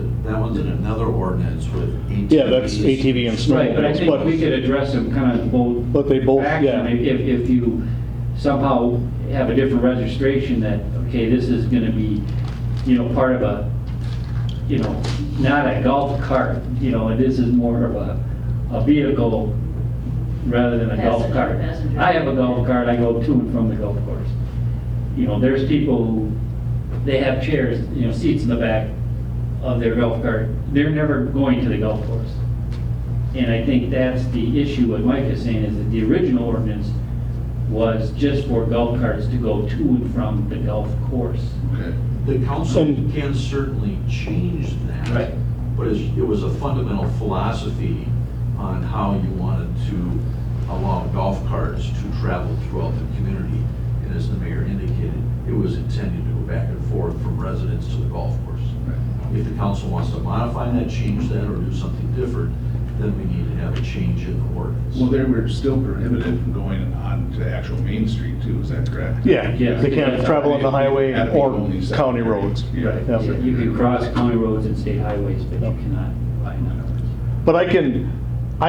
in another ordinance with ATVs. Yeah, that's ATV and Right, but I think we snowmobiles, could address them kind of both. but they both, action. yeah. If you somehow have a different registration that, okay, this is gonna be, part of a, not a golf cart, and this is more of a vehicle rather than a golf cart. Passenger. I have a golf cart, I go to and from the golf course. There's people who, they have chairs, seats in the back of their golf cart. They're never going to the golf course. And I think that's the issue, what Mike is saying, is that the original ordinance was just for golf carts to go to and from the golf course. okay. The council And- can certainly change that. Right. But it was a fundamental philosophy on how you wanted to allow golf carts to travel throughout the community. And as the mayor indicated, it was intended to go back and forth from residence to the golf course. Right. If the council wants to modify that, change that, or do something different, then we need to have a change in the ordinance. Well, they were still prohibited from going on to actual Main Street too, is that correct? Yeah, Yeah. they can't travel on the highway Had to be or only separate county areas. roads. Yeah. Right. Yeah. You can cross county roads and state highways, but you cannot ride on others. But I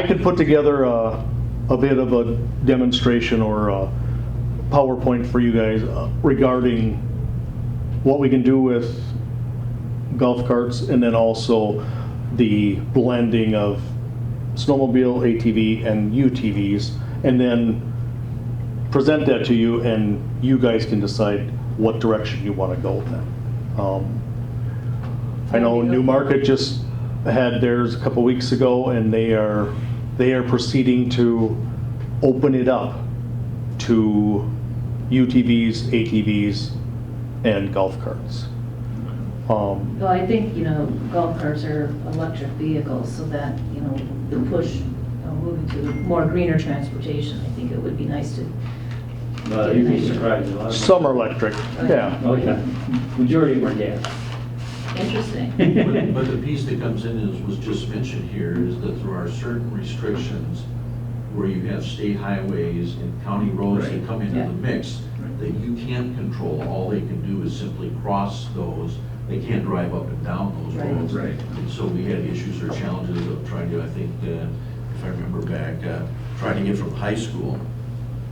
can put together a bit of a demonstration or a PowerPoint for you guys regarding what we can do with golf carts, and then also the blending of snowmobile, ATV, and UTVs, and then present that to you, and you guys can decide what direction you want to go with that. I know Newmarket just had theirs a couple weeks ago, and they are proceeding to open it up to UTVs, ATVs, and golf carts. Well, I think, golf carts are electric vehicles, so that, the push, moving to more greener transportation, I think it would be nice to. Well, you'd be surprised. A lot of them- Some are electric, yeah. Oh, yeah. Majority of them are gas. Interesting. But the piece that comes in was just mentioned here is that there are certain restrictions where you have state highways and county roads that Right. come into Yeah. the mix that you can't control. All they can do is simply cross those. They can't drive up and down those Right. roads. Right. And so we had issues or challenges of trying to, I think, if I remember back, trying to get from high school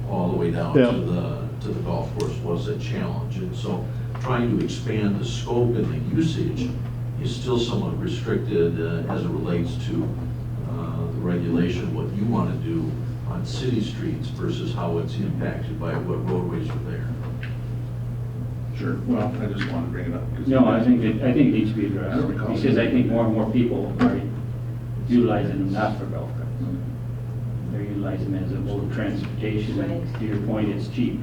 all the way down Yeah. to the golf course was a challenge. And so trying to expand the scope and the usage is still somewhat restricted as it relates to the regulation, what you want to do on city streets versus how it's impacted by what roadways are there. Sure, well, I just wanted to bring it up. 'cause- No, I think it needs to be I addressed, don't recall because I seeing think that. more and more people are utilizing them not for golf carts. They're utilizing them as a mode of transportation. Right. To your point, it's cheap.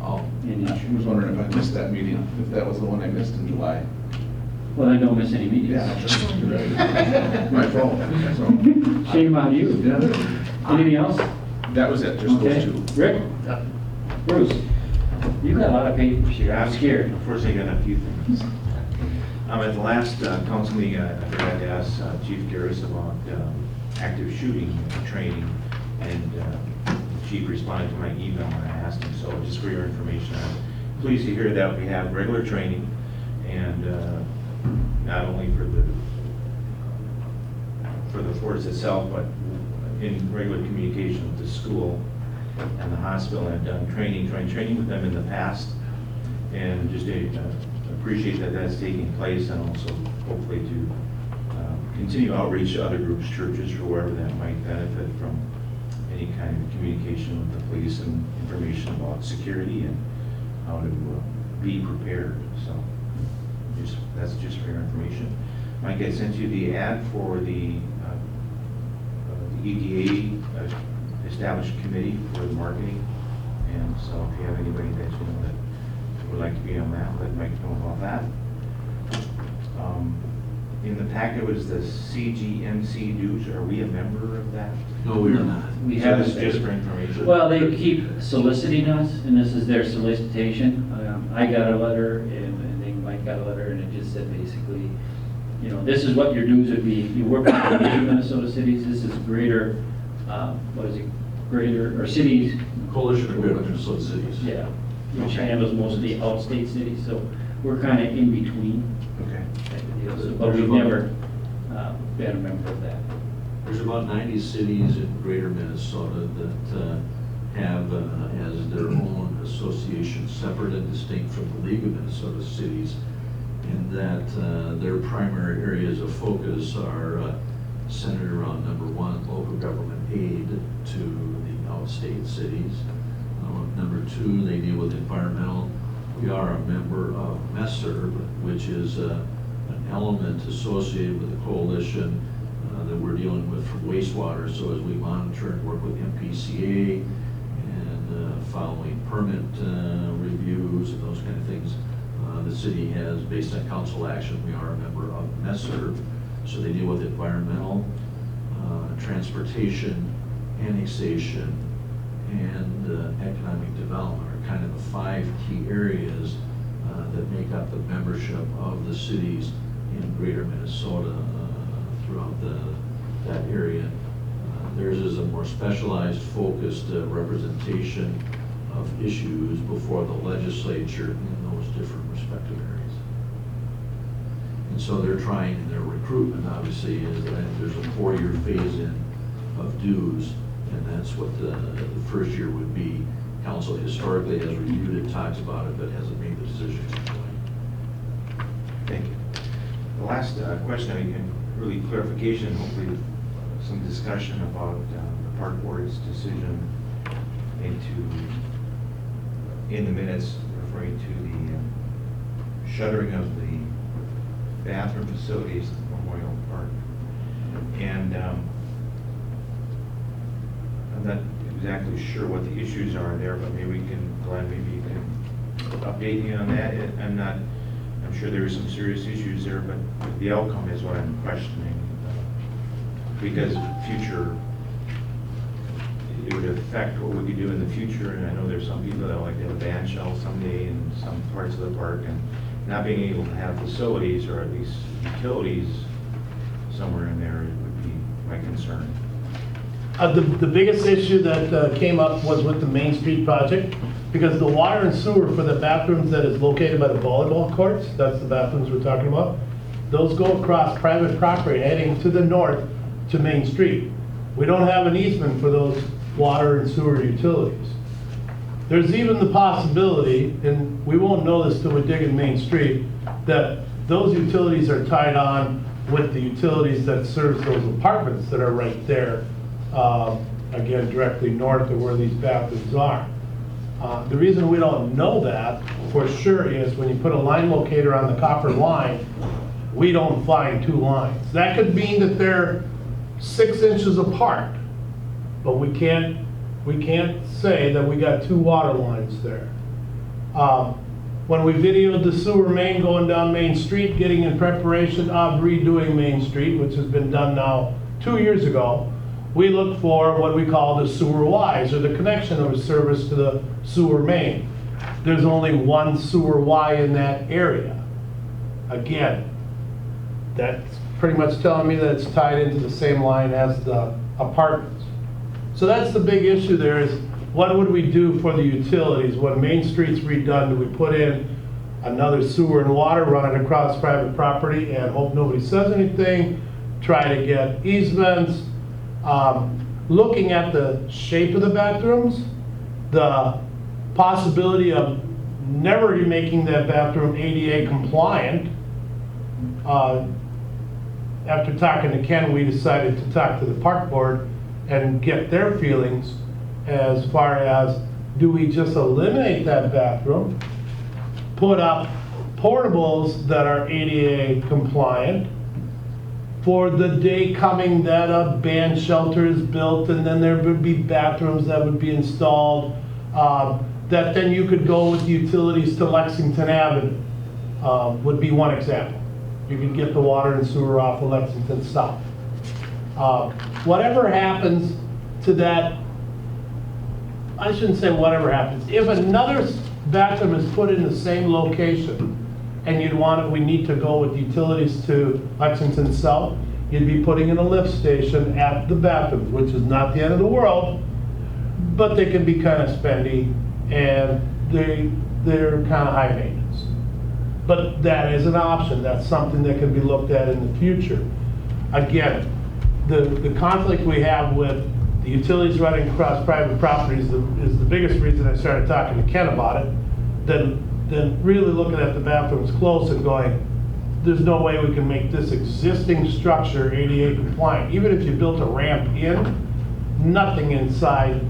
I'll- And I was wondering if I missed that meeting, if that was the one I missed in July. well, I don't miss any meetings. Yeah, you're right. My fault, so, Shame on you. yeah, Anything else? that was it, just those Okay. two. Rick? Bruce? You got a lot of papers here. I'm scared. First, I got a few things. At the last council meeting, I forgot to ask Chief Garris about active shooting training, and Chief responded to my email when I asked him, so just for your information, I'm pleased to hear that we have regular training, and not only for the force itself, but in regular communication with the school and the hospital. I've done training with them in the past, and just appreciate that that's taking place, and also hopefully to continue outreach to other groups, churches, or wherever that might benefit from any kind of communication with the police and information about security and how to be prepared. So that's just for your information. Mike, I sent you the ad for the EDA established committee for the marketing, and so if you have anybody that you know that would like to be on that, let Mike know about that. In the packet was the CGMC dues. Are we a member of that? No, we are not. We So haven't. this is just for information? Well, they keep soliciting us, and this is their solicitation. I got a letter, and I think Mike got a letter, and it just said basically, you know, this is what your dues would be. You work with the 8 Minnesota cities. This is greater, greater, or cities, Coalition of Greater Minnesota Cities. yeah, which Okay. handles mostly outstate cities, so we're kind of in between. Okay. type of deal. So, but we've never been a member of that. There's about 90 cities in greater Minnesota that have as their own association, separate and distinct from the League of Minnesota Cities, in that their primary areas of focus are centered around, number one, local government aid to the outstate cities. Number two, they deal with environmental. We are a member of MESSER, which is an element associated with the coalition that we're dealing with for wastewater. So as we monitor and work with MPCA and following permit reviews and those kind of things, the city has, based on council action, we are a member of MESSER. So they deal with environmental, transportation, annexation, and economic development are kind of the 5 key areas that make up the membership of the cities in greater Minnesota throughout that area. Theirs is a more specialized, focused representation of issues before the legislature in those different respective areas. And so they're trying in their recruitment, obviously, is that there's a 4-year phase-in of dues, and that's what the first year would be. Council historically has reviewed it, talks about it, but hasn't made the decision at this point. Thank you. The last question, and really clarification, hopefully some discussion about the park board's decision in the minutes referring to the shuttering of the bathroom facilities at the Memorial Park. And I'm not exactly sure what the issues are there, but maybe we can, Glenn, maybe you can update me on that. I'm sure there are some serious issues there, but the outcome is what I'm questioning. Because future, it would affect what we could do in the future, and I know there's some people that would like to have a band shell someday in some parts of the park, and not being able to have facilities or at least utilities somewhere in there would be my concern. The biggest issue that came up was with the Main Street project, because the water and sewer for the bathrooms that is located by the volleyball courts, that's the bathrooms we're talking about, those go across private property heading to the north to Main Street. We don't have an easement for those water and sewer utilities. There's even the possibility, and we won't know this till we dig in Main Street, that those utilities are tied on with the utilities that serves those apartments that are right there, again, directly north of where these bathrooms are. The reason we don't know that for sure is when you put a line locator on the copper line, we don't find two lines. That could mean that they're 6 inches apart, but we can't say that we got two water lines there. When we videoed the sewer main going down Main Street, getting in preparation of redoing Main Street, which has been done now 2 years ago, we look for what we call the sewer Ys, or the connection of a service to the sewer main. There's only one sewer Y in that area. Again, that's pretty much telling me that it's tied into the same line as the apartments. So that's the big issue there, is what would we do for the utilities? When Main Street's redone, do we put in another sewer and water running across private property and hope nobody says anything, try to get easements? Looking at the shape of the bathrooms, the possibility of never making that bathroom ADA compliant. After talking to Ken, we decided to talk to the park board and get their feelings as far as, do we just eliminate that bathroom, put up portables that are ADA compliant for the day coming that a band shelter is built, and then there would be bathrooms that would be installed, that then you could go with utilities to Lexington Avenue, would be one example. You could get the water and sewer off of Lexington South. Whatever happens to that, I shouldn't say whatever happens. If another bathroom is put in the same location and we need to go with utilities to Lexington South, you'd be putting in a lift station at the bathrooms, which is not the end of the world, but they can be kind of spendy and they're kind of high maintenance. But that is an option. That's something that can be looked at in the future. Again, the conflict we have with the utilities running across private properties is the biggest reason I started talking to Ken about it, than really looking at the bathrooms close and going, there's no way we can make this existing structure ADA compliant. Even if you built a ramp in, nothing inside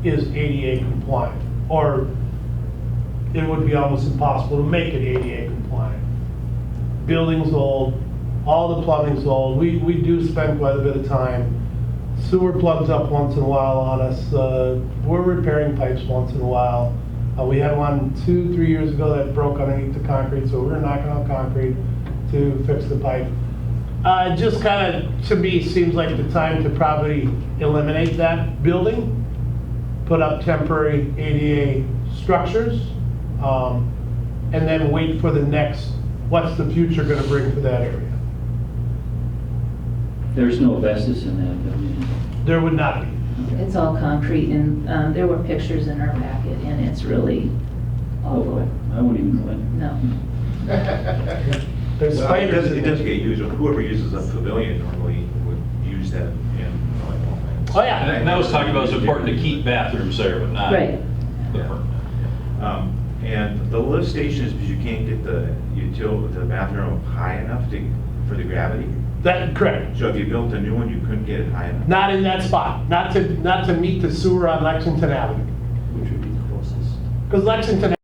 is ADA compliant, or it would be almost impossible to make it ADA compliant. Building's old, all the plumbing's old. We do spend quite a bit of time. Sewer plugs up once in a while on us. We're repairing pipes once in a while. We had one 2-3 years ago that broke underneath the concrete, so we were knocking out concrete to fix the pipe. It just kind of, to me, seems like the time to probably eliminate that building, put up temporary ADA structures, and then wait for the next, what's the future going to bring for that area? There's no asbestos in that building. There would not be. It's all concrete, and there were pictures in our packet, and it's really awful. I won't even go in. No. There's Well, spiders it in does there. get used. Whoever uses a pavilion normally would use that in like homelands. Oh, yeah. And that was talked about, it's important to keep bathrooms there, but not. Right. the permanent. And the lift station is because you can't get the bathroom high enough for the gravity. That, correct. So if you built a new one, you couldn't get it high enough. Not in that spot, not to meet the sewer on Lexington Avenue. Which would be the closest. Because Lexington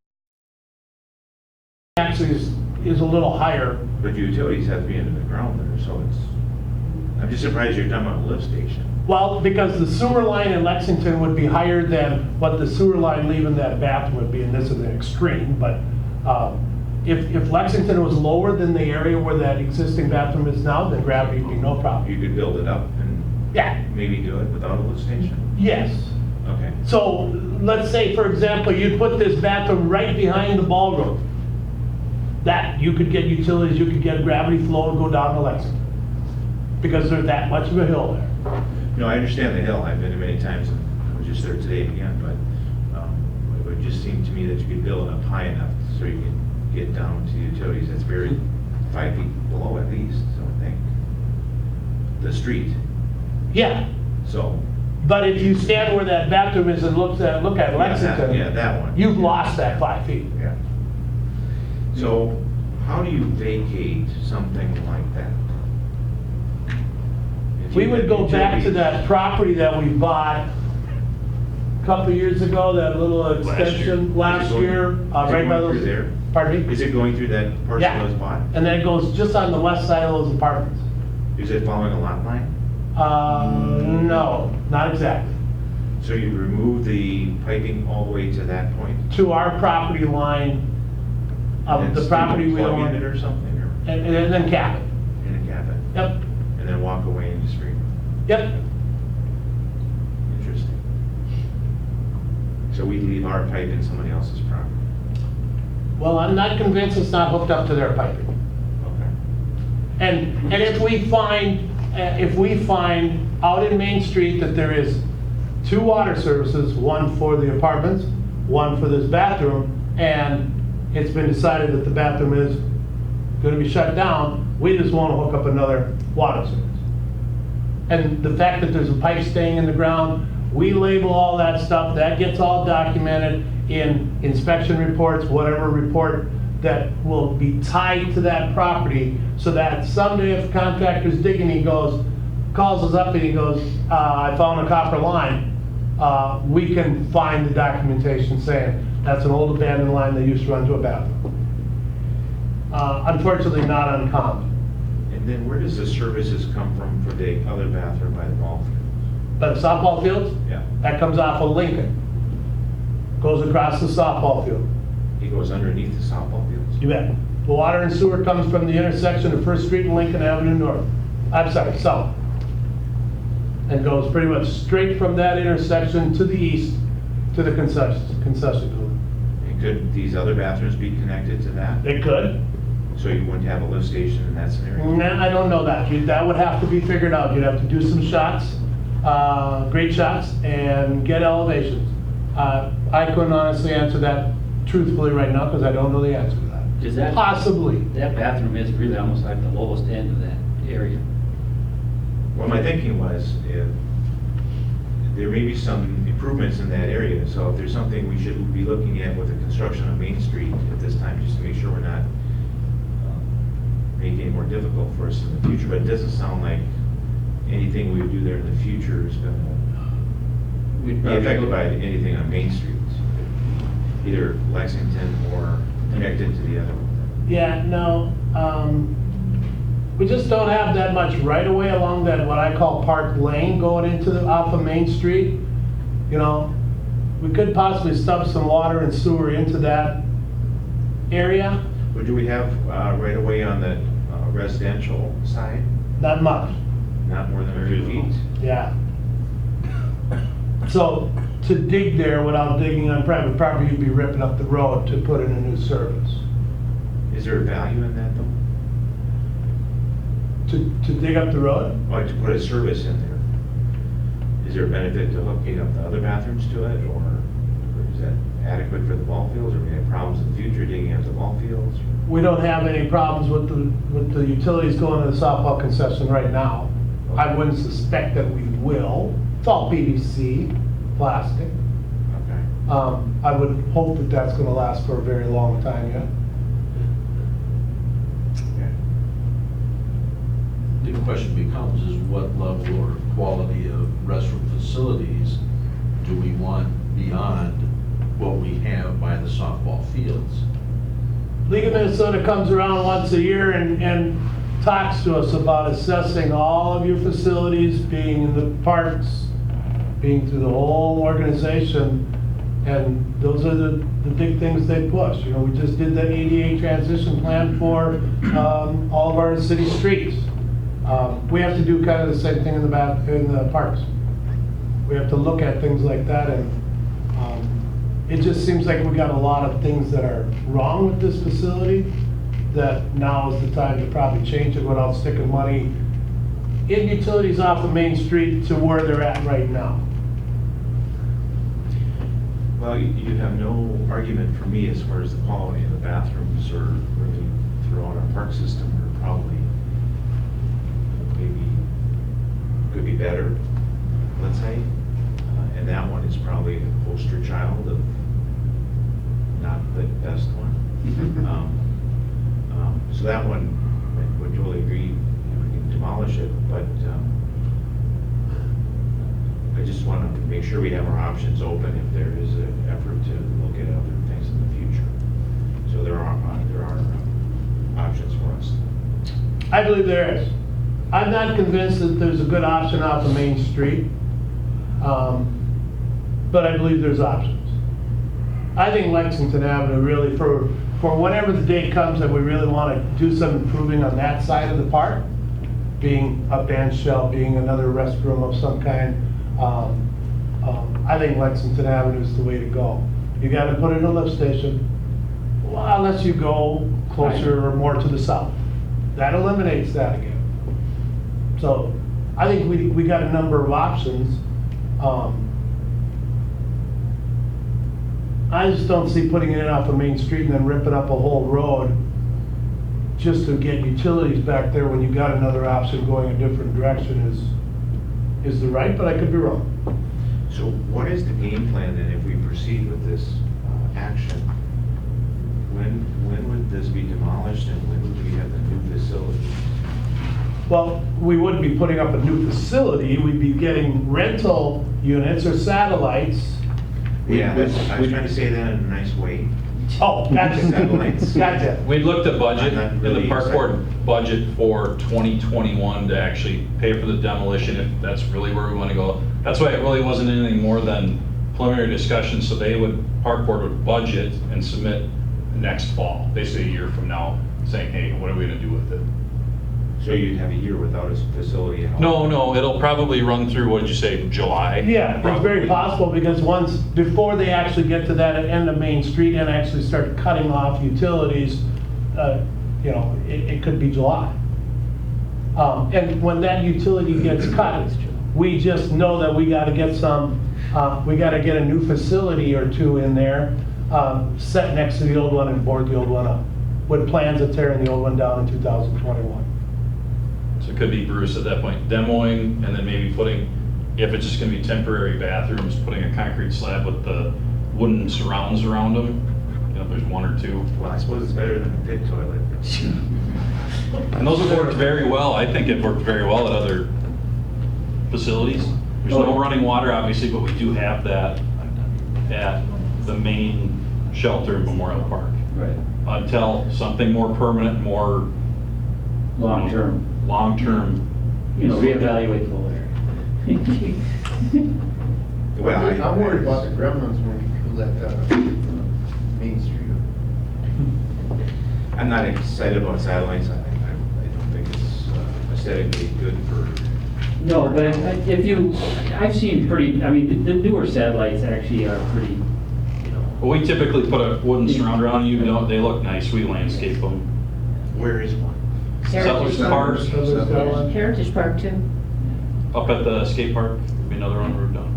actually is a little higher. But utilities have to be into the ground there, so I'm just surprised you're talking about a lift station. Well, because the sewer line in Lexington would be higher than what the sewer line leaving that bathroom would be, and this is an extreme, but if Lexington was lower than the area where that existing bathroom is now, then gravity would be no problem. You could build it up and Yeah, maybe do it without a lift station? yes. Okay. So let's say, for example, you put this bathroom right behind the ballroom. that you could get utilities, you could get gravity flow and go down to Lexington. Because there's that much of a hill there. I understand the hill, I've been there many times, and I was just there today again, but it would just seem to me that you could build it up high enough so you can get down to utilities. That's buried 5 feet below at least, so I think. The street, Yeah, so. but if you stand where that bathroom is and look at Lexington. Yeah, that one. You've lost that 5 feet. Yeah. So how do you vacate something like that? If We you would had go back to utilities- that property that we bought a couple of years ago, that little extension last year. Is it Right by going those. through there? Pardon me? Is it going through that parcel Yeah. that was bought? And then it goes just on the west side of those apartments. Is it following a lot line? No, not exactly. So you remove the piping all the way to that point? To our property line of and the stick property a we plug in own, it or something, or and then cap it. in a cabin? Yep, And then walk away into the street? yep. Interesting. So we leave our pipe in somebody else's property? Well, I'm not convinced it's not hooked up to their piping. Okay. And if we find out in Main Street that there is 2 water services, one for the apartments, one for this bathroom, and it's been decided that the bathroom is gonna be shut down, we just wanna hook up another water service. And the fact that there's a pipe staying in the ground, we label all that stuff, that gets all documented in inspection reports, whatever report that will be tied to that property, so that someday if a contractor's digging, calls us up and he goes, I found a copper line, we can find the documentation saying, that's an old abandoned line they used to run to a bathroom. Unfortunately, not uncommon. And then where does the services come from for the other bathroom by the ball field? But the softball fields, Yeah. that comes off of Lincoln, goes across the softball field. It goes underneath the softball fields? You bet. The water and sewer comes from the intersection of First Street and Lincoln Avenue North. I'm sorry, south. And goes pretty much straight from that intersection to the east to the concession building. And could these other bathrooms be connected to that? They could. So you wouldn't have a lift station in that scenario? Nah, I don't know that. That would have to be figured out. You'd have to do some shots, great shots, and get elevations. I couldn't honestly answer that truthfully right now because I don't know the answer to that. Is that? Possibly. That bathroom is really almost like the lowest end of that area. Well, my thinking was, there may be some improvements in that area, so if there's something we should be looking at with the construction of Main Street at this time, just to make sure we're not making it more difficult for us in the future, but it doesn't sound like anything we would do there in the future is going to be affected by anything on Main Street, either Lexington or connected to the other one. Yeah, no, we just don't have that much right of way along that, what I call Park Lane going into off of Main Street. You know, we could possibly stub some water and sewer into that area, But do we have right away on the residential side? not much, Not more than 100 feet? yeah. So to dig there without digging on private property, you'd be ripping up the road to put in a new service. Is there a value in that though? To dig up the road? Like to put a service in there? Is there a benefit to hooking up the other bathrooms to it, or is that adequate for the ball fields, or we have problems in the future digging up the ball fields? We don't have any problems with the utilities going to the softball concession right now. I wouldn't suspect that we will. It's all PVC, plastic. Okay. I would hope that that's gonna last for a very long time yet. Okay. The question becomes is what level or quality of restroom facilities do we want beyond what we have by the softball fields? League of Minnesota comes around once a year and talks to us about assessing all of your facilities, being in the parks, being through the whole organization, and those are the big things they push. You know, we just did that ADA transition plan for all of our city streets. We have to do kind of the same thing in the parks. We have to look at things like that, and it just seems like we got a lot of things that are wrong with this facility, that now is the time to probably change it without sticking money in utilities off of Main Street to where they're at right now. Well, you have no argument for me as far as the quality of the bathrooms or really throughout our park system are probably maybe could be better, let's say. And that one is probably a poster child of not the best one. So that one, I would totally agree, we can demolish it, but I just want to make sure we have our options open if there is an effort to look at other things in the future. So there are options for us. I believe there is. I'm not convinced that there's a good option off of Main Street, but I believe there's options. I think Lexington Avenue really, for whenever the day comes that we really want to do some improving on that side of the park, being a band shell, being another restroom of some kind, I think Lexington Avenue is the way to go. You got to put in a lift station, well, unless you go closer or more to the south. That eliminates that again. So I think we got a number of options. I just don't see putting it in off of Main Street and then ripping up a whole road just to get utilities back there when you got another option going a different direction is the right, but I could be wrong. So what is the game plan then if we proceed with this action? When would this be demolished and when would we have the new facility? Well, we wouldn't be putting up a new facility, we'd be getting rental units or satellites. Yeah, I was trying to say that in a nice way. Oh, gotcha. Satellites. Gotcha. We looked at budget, I'm not and really the park excited. board budget for 2021 to actually pay for the demolition, if that's really where we want to go. That's why it really wasn't anything more than preliminary discussion, so park board would budget and submit next fall, basically a year from now, saying, hey, what are we going to do with it? So you'd have a year without a facility at all? No, it'll probably run through, what did you say, July? Yeah, it's very Probably. possible because before they actually get to that end of Main Street and actually start cutting off utilities, it could be July. And when that utility gets cut, we just know that we got to get a new facility or two in there, set next to the old one and board the old one up, with plans of tearing the old one down in 2021. So it could be, Bruce, at that point, demoing and then maybe putting, if it's just gonna be temporary bathrooms, putting a concrete slab with the wooden surrounds around them. If there's one or two. Well, I suppose it's better than a pit toilet. And those have worked very well. I think it worked very well at other facilities. There's no running water, obviously, but we do have that at the main shelter in Memorial Park. Right. Until something more permanent, more Long-term, reevaluate the whole area. Well, I'm worried about the gremlins when you let Main Street. I'm not excited about satellites. I don't think it's aesthetically good for. No, but I've seen the newer satellites actually are pretty, Well, we typically put a wooden surround around you. They look nice. We landscape them. Where is one? Settlers Park, Heritage Park too. up at the skate park, would be another one we've done.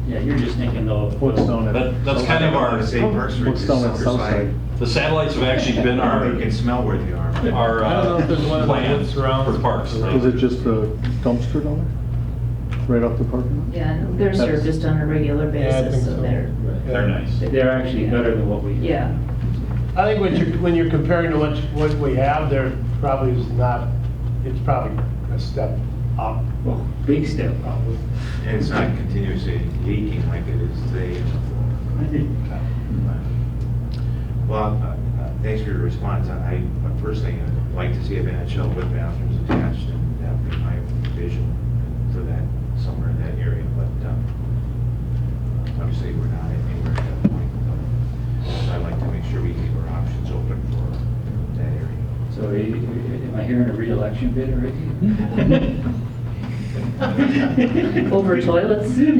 yeah, you're just thinking though. What's down at, That's kind of our, Say Park Street what's is down at South Southside? the satellites have actually been They can smell where they are. our I don't know if there's one of those plan surrounds. for parks. Is it just a dumpster down there? Right off the parking lot? Yeah, they're serviced on a regular Yeah, I basis, think so so. They're nice. They're actually better than what we. yeah. I think when you're comparing to what we have, there probably is not, it's probably a step up. Well, big step probably. And it's not continuously leaking like it is today. Well, thanks for your response. First thing, I'd like to see a band shell with bathrooms attached, and that would be my vision for that, somewhere in that area, but obviously we're not anywhere at that point. So I'd like to make sure we keep our options open for that area. So am I hearing a re-election bid already? Over toilets? No,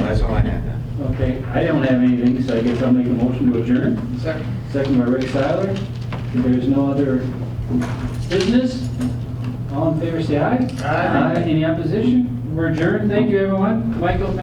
that's all I had then. Okay, I don't have anything, so I guess I'll make a motion to adjourn. Second by Rick Seiler. If there's no other business, all in favor say aye. Aye. Any opposition? We're adjourned. Thank you, everyone. Michael.